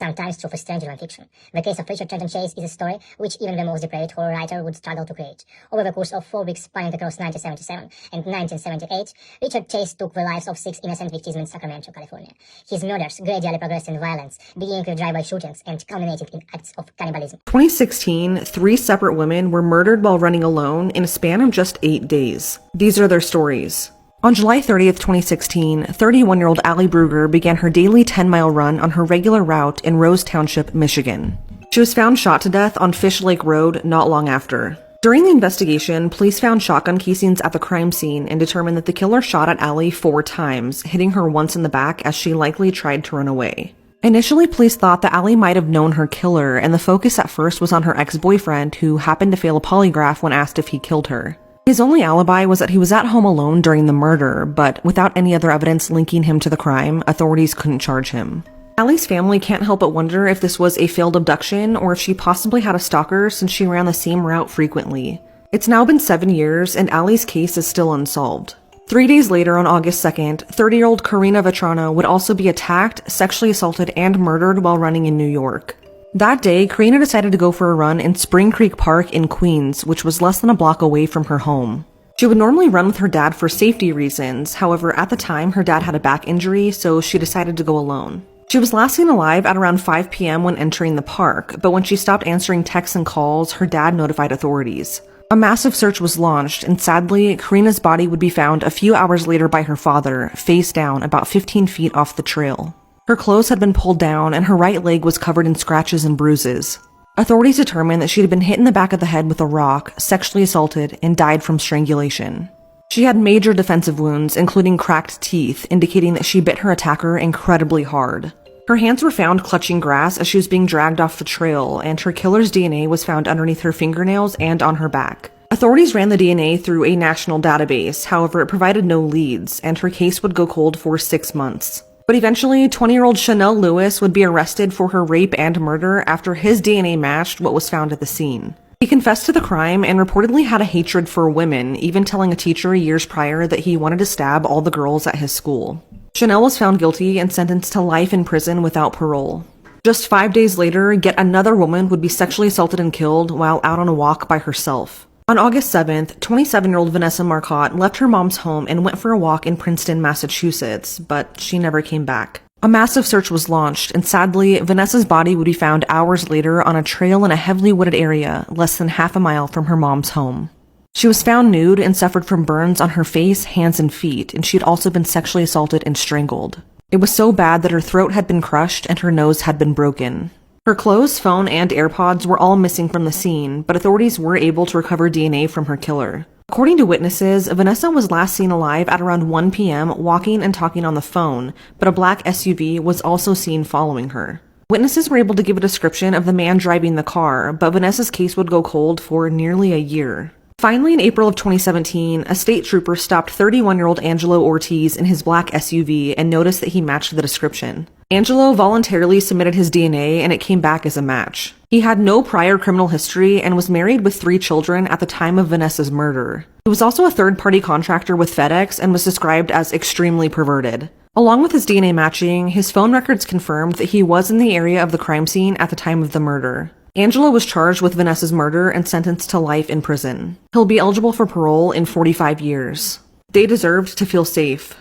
Sometimes true for stranger than fiction. The case of Richard Trenton Chase is a story which even the most depraved horror writer would struggle to create. Over the course of 4 weeks spanning across 1977 and 1978, Richard Chase took the lives of 6 innocent victims in Sacramento, California. His murders gradually progressed in violence, beginning with drive-by shootings and culminating in acts of cannibalism. 2016, 3 separate women were murdered while running alone in a span of just 8 days. These are their stories. On July 30th, 2016, 31-year-old Allie Brugger began her daily 10-mile run on her regular route in Rose Township, Michigan. She was found shot to death on Fish Lake Road not long after. During the investigation, police found shotgun casings at the crime scene and determined that the killer shot at Allie 4 times, hitting her once in the back as she likely tried to run away. Initially, police thought that Allie might have known her killer, and the focus at first was on her ex-boyfriend, who happened to fail a polygraph when asked if he killed her. His only alibi was that he was at home alone during the murder, but without any other evidence linking him to the crime, authorities couldn't charge him. Allie's family can't help but wonder if this was a failed abduction or if she possibly had a stalker since she ran the same route frequently. It's now been 7 years, and Allie's case is still unsolved. 3 days later, on August 2nd, 30-year-old Karina Vetrano would also be attacked, sexually assaulted, and murdered while running in New York. That day, Karina decided to go for a run in Spring Creek Park in Queens, which was less than a block away from her home. She would normally run with her dad for safety reasons, however, at the time, her dad had a back injury, so she decided to go alone. She was last seen alive at around 5 p.m. when entering the park, but when she stopped answering texts and calls, her dad notified authorities. A massive search was launched, and sadly, Karina's body would be found a few hours later by her father, face down about 15 feet off the trail. Her clothes had been pulled down, and her right leg was covered in scratches and bruises. Authorities determined that she had been hit in the back of the head with a rock, sexually assaulted, and died from strangulation. She had major defensive wounds, including cracked teeth, indicating that she bit her attacker incredibly hard. Her hands were found clutching grass as she was being dragged off the trail, and her killer's DNA was found underneath her fingernails and on her back. Authorities ran the DNA through a national database, however, it provided no leads, and her case would go cold for 6 months. But eventually, 20-year-old Chanel Lewis would be arrested for her rape and murder after his DNA matched what was found at the scene. He confessed to the crime and reportedly had a hatred for women, even telling a teacher years prior that he wanted to stab all the girls at his school. Chanel was found guilty and sentenced to life in prison without parole. Just 5 days later, yet another woman would be sexually assaulted and killed while out on a walk by herself. On August 7th, 27-year-old Vanessa Marcotte left her mom's home and went for a walk in Princeton, Massachusetts, but she never came back. A massive search was launched, and sadly, Vanessa's body would be found hours later on a trail in a heavily wooded area less than half a mile from her mom's home. She was found nude and suffered from burns on her face, hands, and feet, and she had also been sexually assaulted and strangled. It was so bad that her throat had been crushed and her nose had been broken. Her clothes, phone, and AirPods were all missing from the scene, but authorities were able to recover DNA from her killer. According to witnesses, Vanessa was last seen alive at around 1 p.m. walking and talking on the phone, but a black SUV was also seen following her. Witnesses were able to give a description of the man driving the car, but Vanessa's case would go cold for nearly a year. Finally, in April of 2017, a state trooper stopped 31-year-old Angelo Ortiz in his black SUV and noticed that he matched the description. Angelo voluntarily submitted his DNA and it came back as a match. He had no prior criminal history and was married with 3 children at the time of Vanessa's murder. He was also a third-party contractor with FedEx and was described as extremely perverted. Along with his DNA matching, his phone records confirmed that he was in the area of the crime scene at the time of the murder. Angelo was charged with Vanessa's murder and sentenced to life in prison. He'll be eligible for parole in 45 years. They deserved to feel safe.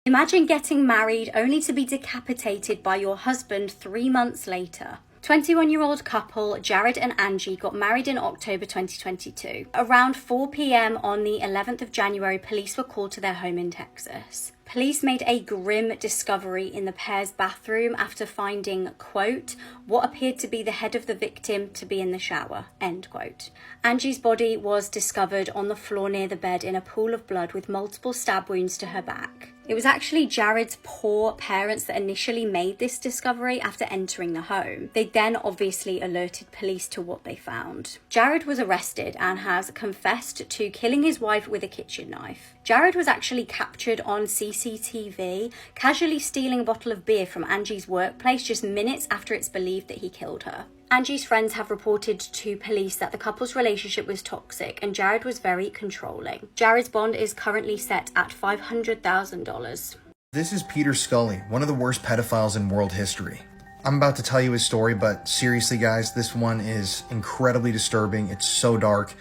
Imagine getting married only to be decapitated by your husband 3 months later. 21-year-old couple Jared and Angie got married in October 2022. Around 4 p.m. on the 11th of January, police were called to their home in Texas. Police made a grim discovery in the pair's bathroom after finding, quote, what appeared to be the head of the victim to be in the shower, end quote. Angie's body was discovered on the floor near the bed in a pool of blood with multiple stab wounds to her back. It was actually Jared's poor parents that initially made this discovery after entering the home. They then obviously alerted police to what they found. Jared was arrested and has confessed to killing his wife with a kitchen knife. Jared was actually captured on CCTV, casually stealing a bottle of beer from Angie's workplace just minutes after it's believed that he killed her. Angie's friends have reported to police that the couple's relationship was toxic and Jared was very controlling. Jared's bond is currently set at $500,000. This is Peter Scully, one of the worst pedophiles in world history. I'm about to tell you his story, but seriously guys, this one is incredibly disturbing. It's so dark,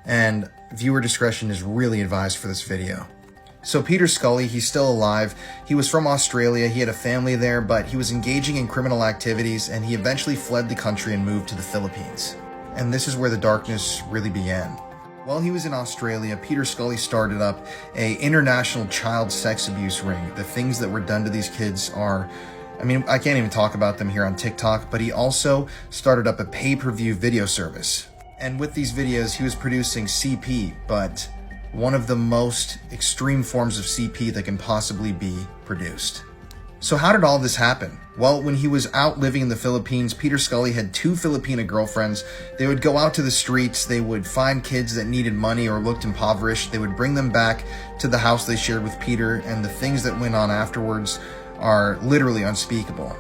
and viewer discretion is really advised for this video. So Peter Scully, he's still alive. He was from Australia, he had a family there, but he was engaging in criminal activities and he eventually fled the country and moved to the Philippines. And this is where the darkness really began. While he was in Australia, Peter Scully started up an international child sex abuse ring. The things that were done to these kids are, I can't even talk about them here on TikTok, but he also started up a pay-per-view video service. And with these videos, he was producing CP, but one of the most extreme forms of CP that can possibly be produced. So how did all this happen? Well, when he was out living in the Philippines, Peter Scully had 2 Filipina girlfriends. They would go out to the streets, they would find kids that needed money or looked impoverished, they would bring them back to the house they shared with Peter, and the things that went on afterwards are literally unspeakable.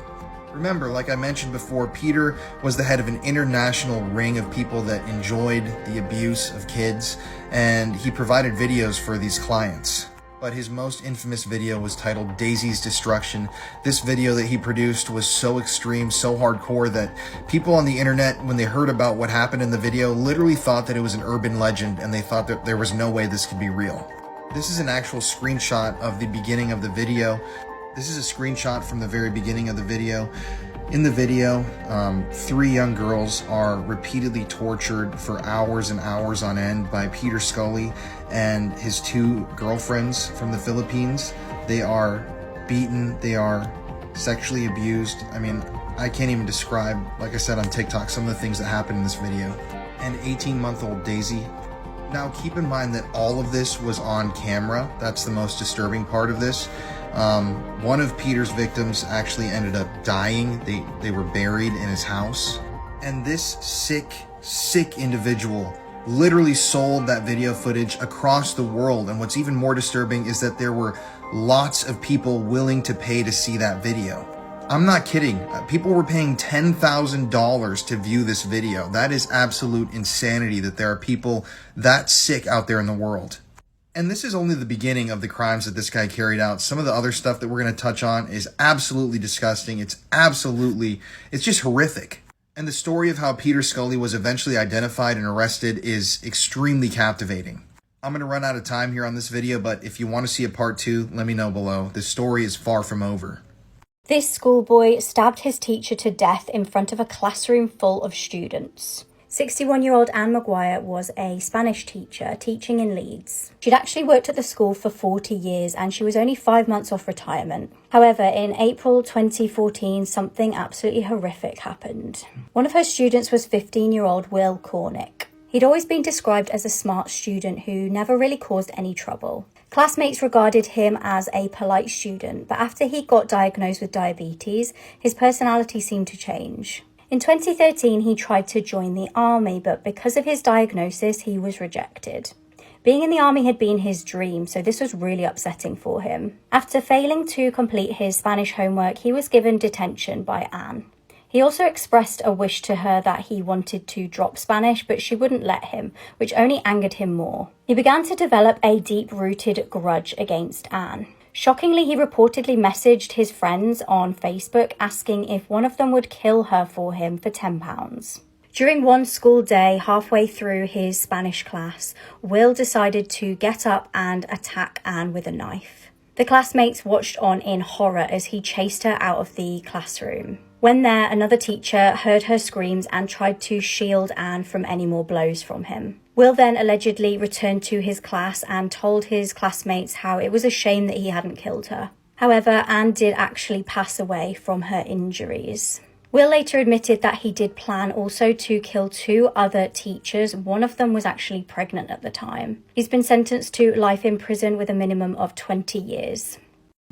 Remember, like I mentioned before, Peter was the head of an international ring of people that enjoyed the abuse of kids, and he provided videos for these clients. But his most infamous video was titled Daisy's Destruction. This video that he produced was so extreme, so hardcore, that people on the internet, when they heard about what happened in the video, literally thought that it was an urban legend, and they thought that there was no way this could be real. This is an actual screenshot of the beginning of the video. This is a screenshot from the very beginning of the video. In the video, 3 young girls are repeatedly tortured for hours and hours on end by Peter Scully and his 2 girlfriends from the Philippines. They are beaten, they are sexually abused. I can't even describe, like I said on TikTok, some of the things that happened in this video. And 18-month-old Daisy. Now keep in mind that all of this was on camera. That's the most disturbing part of this. One of Peter's victims actually ended up dying. They were buried in his house. And this sick individual literally sold that video footage across the world. And what's even more disturbing is that there were lots of people willing to pay to see that video. I'm not kidding. People were paying $10,000 to view this video. That is absolute insanity that there are people that sick out there in the world. And this is only the beginning of the crimes that this guy carried out. Some of the other stuff that we're going to touch on is absolutely disgusting. It's just horrific. And the story of how Peter Scully was eventually identified and arrested is extremely captivating. I'm going to run out of time here on this video, but if you want to see a part 2, let me know below. This story is far from over. This schoolboy stabbed his teacher to death in front of a classroom full of students. 61-year-old Anne Maguire was a Spanish teacher teaching in Leeds. She'd actually worked at the school for 40 years and she was only 5 months off retirement. However, in April 2014, something absolutely horrific happened. One of her students was 15-year-old Will Cornick. He'd always been described as a smart student who never really caused any trouble. Classmates regarded him as a polite student, but after he got diagnosed with diabetes, his personality seemed to change. In 2013, he tried to join the army, but because of his diagnosis, he was rejected. Being in the army had been his dream, so this was really upsetting for him. After failing to complete his Spanish homework, he was given detention by Anne. He also expressed a wish to her that he wanted to drop Spanish, but she wouldn't let him, which only angered him more. He began to develop a deep-rooted grudge against Anne. Shockingly, he reportedly messaged his friends on Facebook asking if one of them would kill her for him for £10. During one school day, halfway through his Spanish class, Will decided to get up and attack Anne with a knife. The classmates watched on in horror as he chased her out of the classroom. When there, another teacher heard her screams and tried to shield Anne from any more blows from him. Will then allegedly returned to his class and told his classmates how it was a shame that he hadn't killed her. However, Anne did actually pass away from her injuries. Will later admitted that he did plan also to kill 2 other teachers. One of them was actually pregnant at the time. He's been sentenced to life in prison with a minimum of 20 years.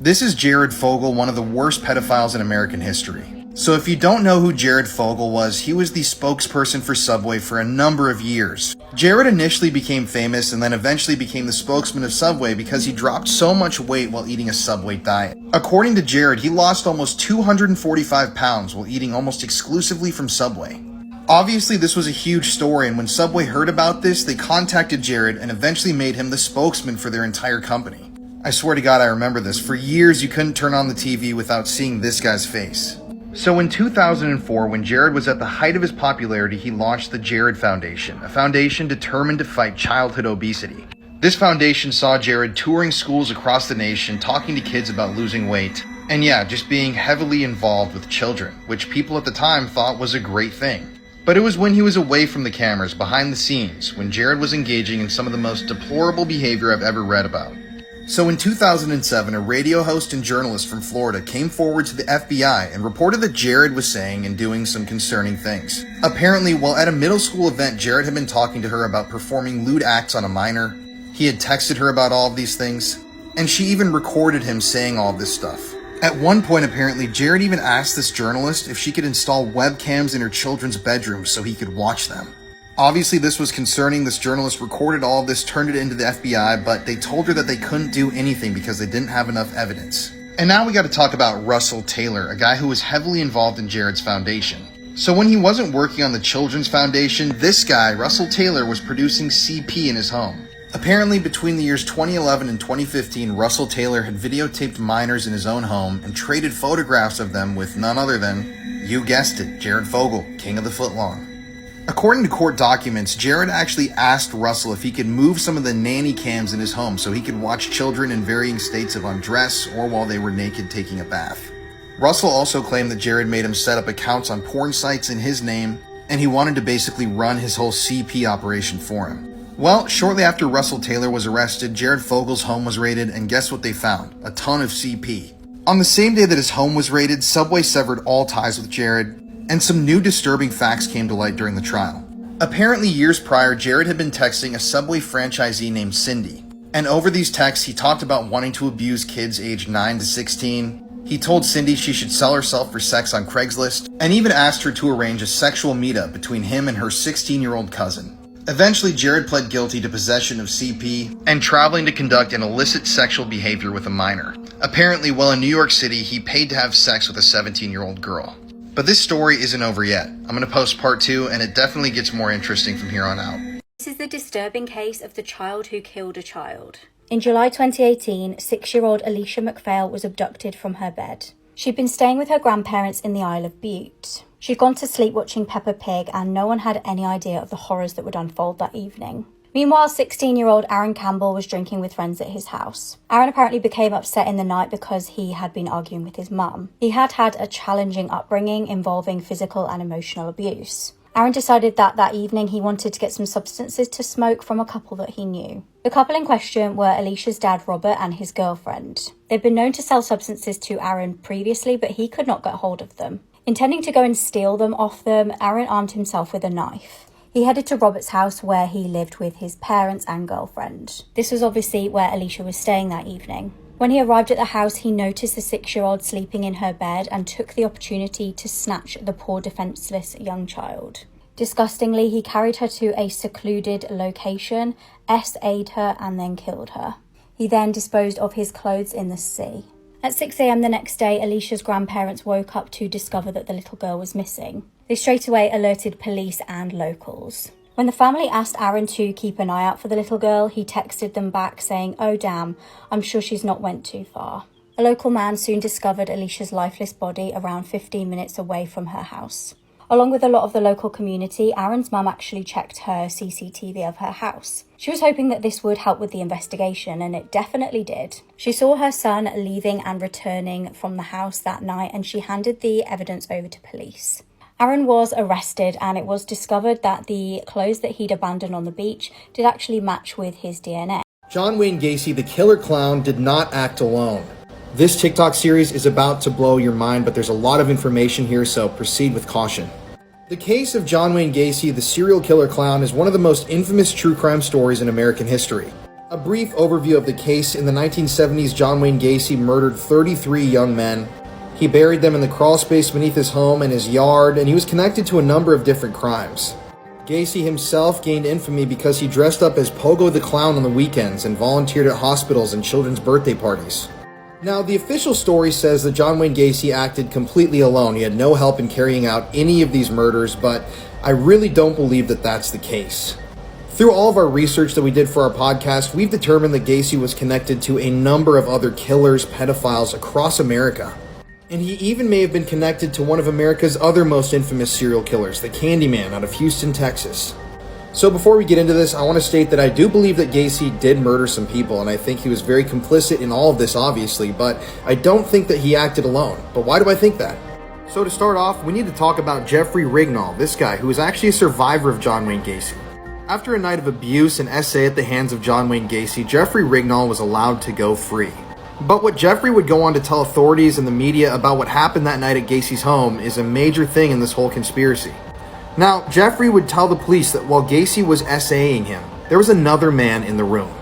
This is Jared Fogle, one of the worst pedophiles in American history. So if you don't know who Jared Fogle was, he was the spokesperson for Subway for a number of years. Jared initially became famous and then eventually became the spokesman of Subway because he dropped so much weight while eating a Subway diet. According to Jared, he lost almost 245 pounds while eating almost exclusively from Subway. Obviously, this was a huge story, and when Subway heard about this, they contacted Jared and eventually made him the spokesman for their entire company. I swear to God, I remember this. For years, you couldn't turn on the TV without seeing this guy's face. So in 2004, when Jared was at the height of his popularity, he launched the Jared Foundation, a foundation determined to fight childhood obesity. This foundation saw Jared touring schools across the nation, talking to kids about losing weight, and yeah, just being heavily involved with children, which people at the time thought was a great thing. But it was when he was away from the cameras, behind the scenes, when Jared was engaging in some of the most deplorable behavior I've ever read about. So in 2007, a radio host and journalist from Florida came forward to the FBI and reported that Jared was saying and doing some concerning things. Apparently, while at a middle school event, Jared had been talking to her about performing lewd acts on a minor. He had texted her about all of these things, and she even recorded him saying all of this stuff. At one point, apparently, Jared even asked this journalist if she could install webcams in her children's bedrooms so he could watch them. Obviously, this was concerning. This journalist recorded all of this, turned it into the FBI, but they told her that they couldn't do anything because they didn't have enough evidence. And now we got to talk about Russell Taylor, a guy who was heavily involved in Jared's foundation. So when he wasn't working on the Children's Foundation, this guy, Russell Taylor, was producing CP in his home. Apparently, between the years 2011 and 2015, Russell Taylor had videotaped minors in his own home and traded photographs of them with none other than, you guessed it, Jared Fogle, king of the footlong. According to court documents, Jared actually asked Russell if he could move some of the nanny cams in his home so he could watch children in varying states of undress or while they were naked taking a bath. Russell also claimed that Jared made him set up accounts on porn sites in his name, and he wanted to basically run his whole CP operation for him. Well, shortly after Russell Taylor was arrested, Jared Fogle's home was raided, and guess what they found? A ton of CP. On the same day that his home was raided, Subway severed all ties with Jared, and some new disturbing facts came to light during the trial. Apparently, years prior, Jared had been texting a Subway franchisee named Cindy, and over these texts, he talked about wanting to abuse kids aged 9 to 16. He told Cindy she should sell herself for sex on Craigslist, and even asked her to arrange a sexual meetup between him and her 16-year-old cousin. Eventually, Jared pled guilty to possession of CP and traveling to conduct an illicit sexual behavior with a minor. Apparently, while in New York City, he paid to have sex with a 17-year-old girl. But this story isn't over yet. I'm going to post part 2, and it definitely gets more interesting from here on out. This is the disturbing case of the child who killed a child. In July 2018, 6-year-old Alicia McPhail was abducted from her bed. She'd been staying with her grandparents in the Isle of Bute. She'd gone to sleep watching Peppa Pig, and no one had any idea of the horrors that would unfold that evening. Meanwhile, 16-year-old Aaron Campbell was drinking with friends at his house. Aaron apparently became upset in the night because he had been arguing with his mum. He had had a challenging upbringing involving physical and emotional abuse. Aaron decided that that evening he wanted to get some substances to smoke from a couple that he knew. The couple in question were Alicia's dad Robert and his girlfriend. They'd been known to sell substances to Aaron previously, but he could not get hold of them. Intending to go and steal them off them, Aaron armed himself with a knife. He headed to Robert's house where he lived with his parents and girlfriend. This was obviously where Alicia was staying that evening. When he arrived at the house, he noticed the 6-year-old sleeping in her bed and took the opportunity to snatch the poor defenseless young child. Disgustingly, he carried her to a secluded location, SA'd her and then killed her. He then disposed of his clothes in the sea. At 6 a.m. the next day, Alicia's grandparents woke up to discover that the little girl was missing. They straight away alerted police and locals. When the family asked Aaron to keep an eye out for the little girl, he texted them back saying, "Oh damn, I'm sure she's not went too far." A local man soon discovered Alicia's lifeless body around 15 minutes away from her house. Along with a lot of the local community, Aaron's mum actually checked her CCTV of her house. She was hoping that this would help with the investigation, and it definitely did. She saw her son leaving and returning from the house that night, and she handed the evidence over to police. Aaron was arrested, and it was discovered that the clothes that he'd abandoned on the beach did actually match with his DNA. John Wayne Gacy, the killer clown, did not act alone. This TikTok series is about to blow your mind, but there's a lot of information here, so proceed with caution. The case of John Wayne Gacy, the serial killer clown, is one of the most infamous true crime stories in American history. A brief overview of the case. In the 1970s, John Wayne Gacy murdered 33 young men. He buried them in the crawl space beneath his home and his yard, and he was connected to a number of different crimes. Gacy himself gained infamy because he dressed up as Pogo the Clown on the weekends and volunteered at hospitals and children's birthday parties. Now, the official story says that John Wayne Gacy acted completely alone. He had no help in carrying out any of these murders, but I really don't believe that that's the case. Through all of our research that we did for our podcast, we've determined that Gacy was connected to a number of other killers, pedophiles across America. And he even may have been connected to one of America's other most infamous serial killers, the Candyman out of Houston, Texas. So before we get into this, I want to state that I do believe that Gacy did murder some people, and I think he was very complicit in all of this, obviously, but I don't think that he acted alone. But why do I think that? So to start off, we need to talk about Jeffrey Rignall, this guy who was actually a survivor of John Wayne Gacy. After a night of abuse and essay at the hands of John Wayne Gacy, Jeffrey Rignall was allowed to go free. But what Jeffrey would go on to tell authorities and the media about what happened that night at Gacy's home is a major thing in this whole conspiracy. Now, Jeffrey would tell the police that while Gacy was essaying him, there was another man in the room.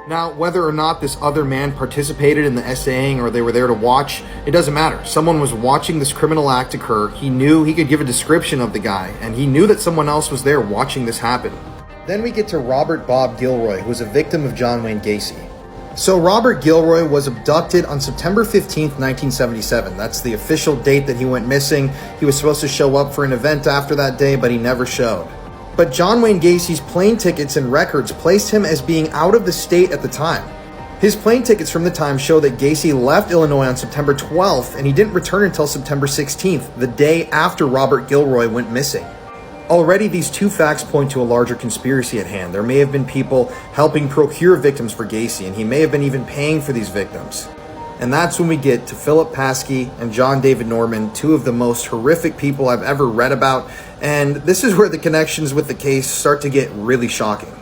Now, whether or not this other man participated in the essaying or they were there to watch, it doesn't matter. Someone was watching this criminal act occur. He knew he could give a description of the guy, and he knew that someone else was there watching this happen. Then we get to Robert Bob Gilroy, who was a victim of John Wayne Gacy. So Robert Gilroy was abducted on September 15th, 1977. That's the official date that he went missing. He was supposed to show up for an event after that day, but he never showed. But John Wayne Gacy's plane tickets and records placed him as being out of the state at the time. His plane tickets from the time show that Gacy left Illinois on September 12th, and he didn't return until September 16th, the day after Robert Gilroy went missing. Already, these two facts point to a larger conspiracy at hand. There may have been people helping procure victims for Gacy, and he may have been even paying for these victims. And that's when we get to Philip Paskey and John David Norman, two of the most horrific people I've ever read about, and this is where the connections with the case start to get really shocking.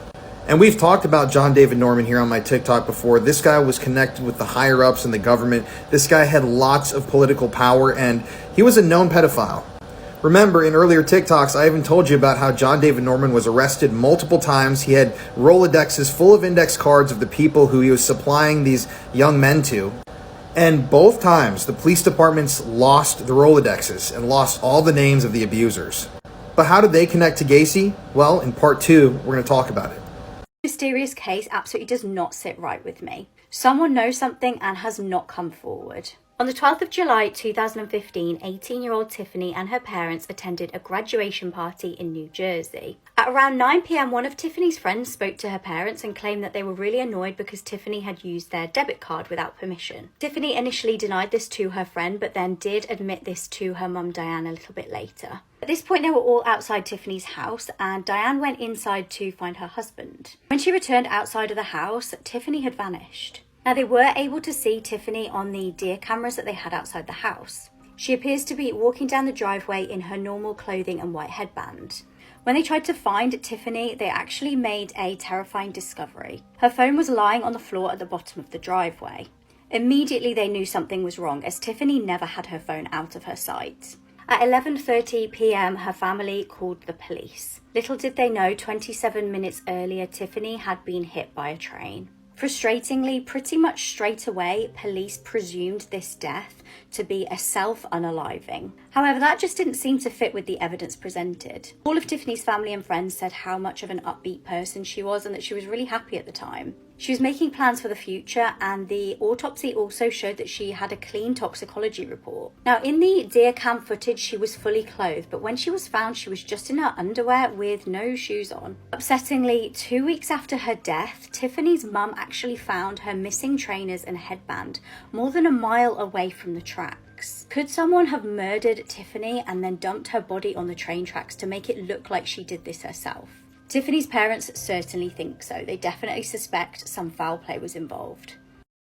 And we've talked about John David Norman here on my TikTok before. This guy was connected with the higher-ups in the government. This guy had lots of political power, and he was a known pedophile. Remember, in earlier TikToks, I even told you about how John David Norman was arrested multiple times. He had Rolodexes full of index cards of the people who he was supplying these young men to. And both times, the police departments lost the Rolodexes and lost all the names of the abusers. But how did they connect to Gacy? Well, in part 2, we're going to talk about it. This mysterious case absolutely does not sit right with me. Someone knows something and has not come forward. On the 12th of July 2015, 18-year-old Tiffany and her parents attended a graduation party in New Jersey. At around 9 p.m, one of Tiffany's friends spoke to her parents and claimed that they were really annoyed because Tiffany had used their debit card without permission. Tiffany initially denied this to her friend, but then did admit this to her mum Diane a little bit later. At this point, they were all outside Tiffany's house, and Diane went inside to find her husband. When she returned outside of the house, Tiffany had vanished. Now, they were able to see Tiffany on the deer cameras that they had outside the house. She appears to be walking down the driveway in her normal clothing and white headband. When they tried to find Tiffany, they actually made a terrifying discovery. Her phone was lying on the floor at the bottom of the driveway. Immediately, they knew something was wrong, as Tiffany never had her phone out of her sight. At 11:30 p.m, her family called the police. Little did they know, 27 minutes earlier, Tiffany had been hit by a train. Frustratingly, pretty much straight away, police presumed this death to be a self-unaliving. However, that just didn't seem to fit with the evidence presented. All of Tiffany's family and friends said how much of an upbeat person she was and that she was really happy at the time. She was making plans for the future, and the autopsy also showed that she had a clean toxicology report. Now, in the deer cam footage, she was fully clothed, but when she was found, she was just in her underwear with no shoes on. Upsettingly, 2 weeks after her death, Tiffany's mum actually found her missing trainers and headband more than a mile away from the tracks. Could someone have murdered Tiffany and then dumped her body on the train tracks to make it look like she did this herself? Tiffany's parents certainly think so. They definitely suspect some foul play was involved.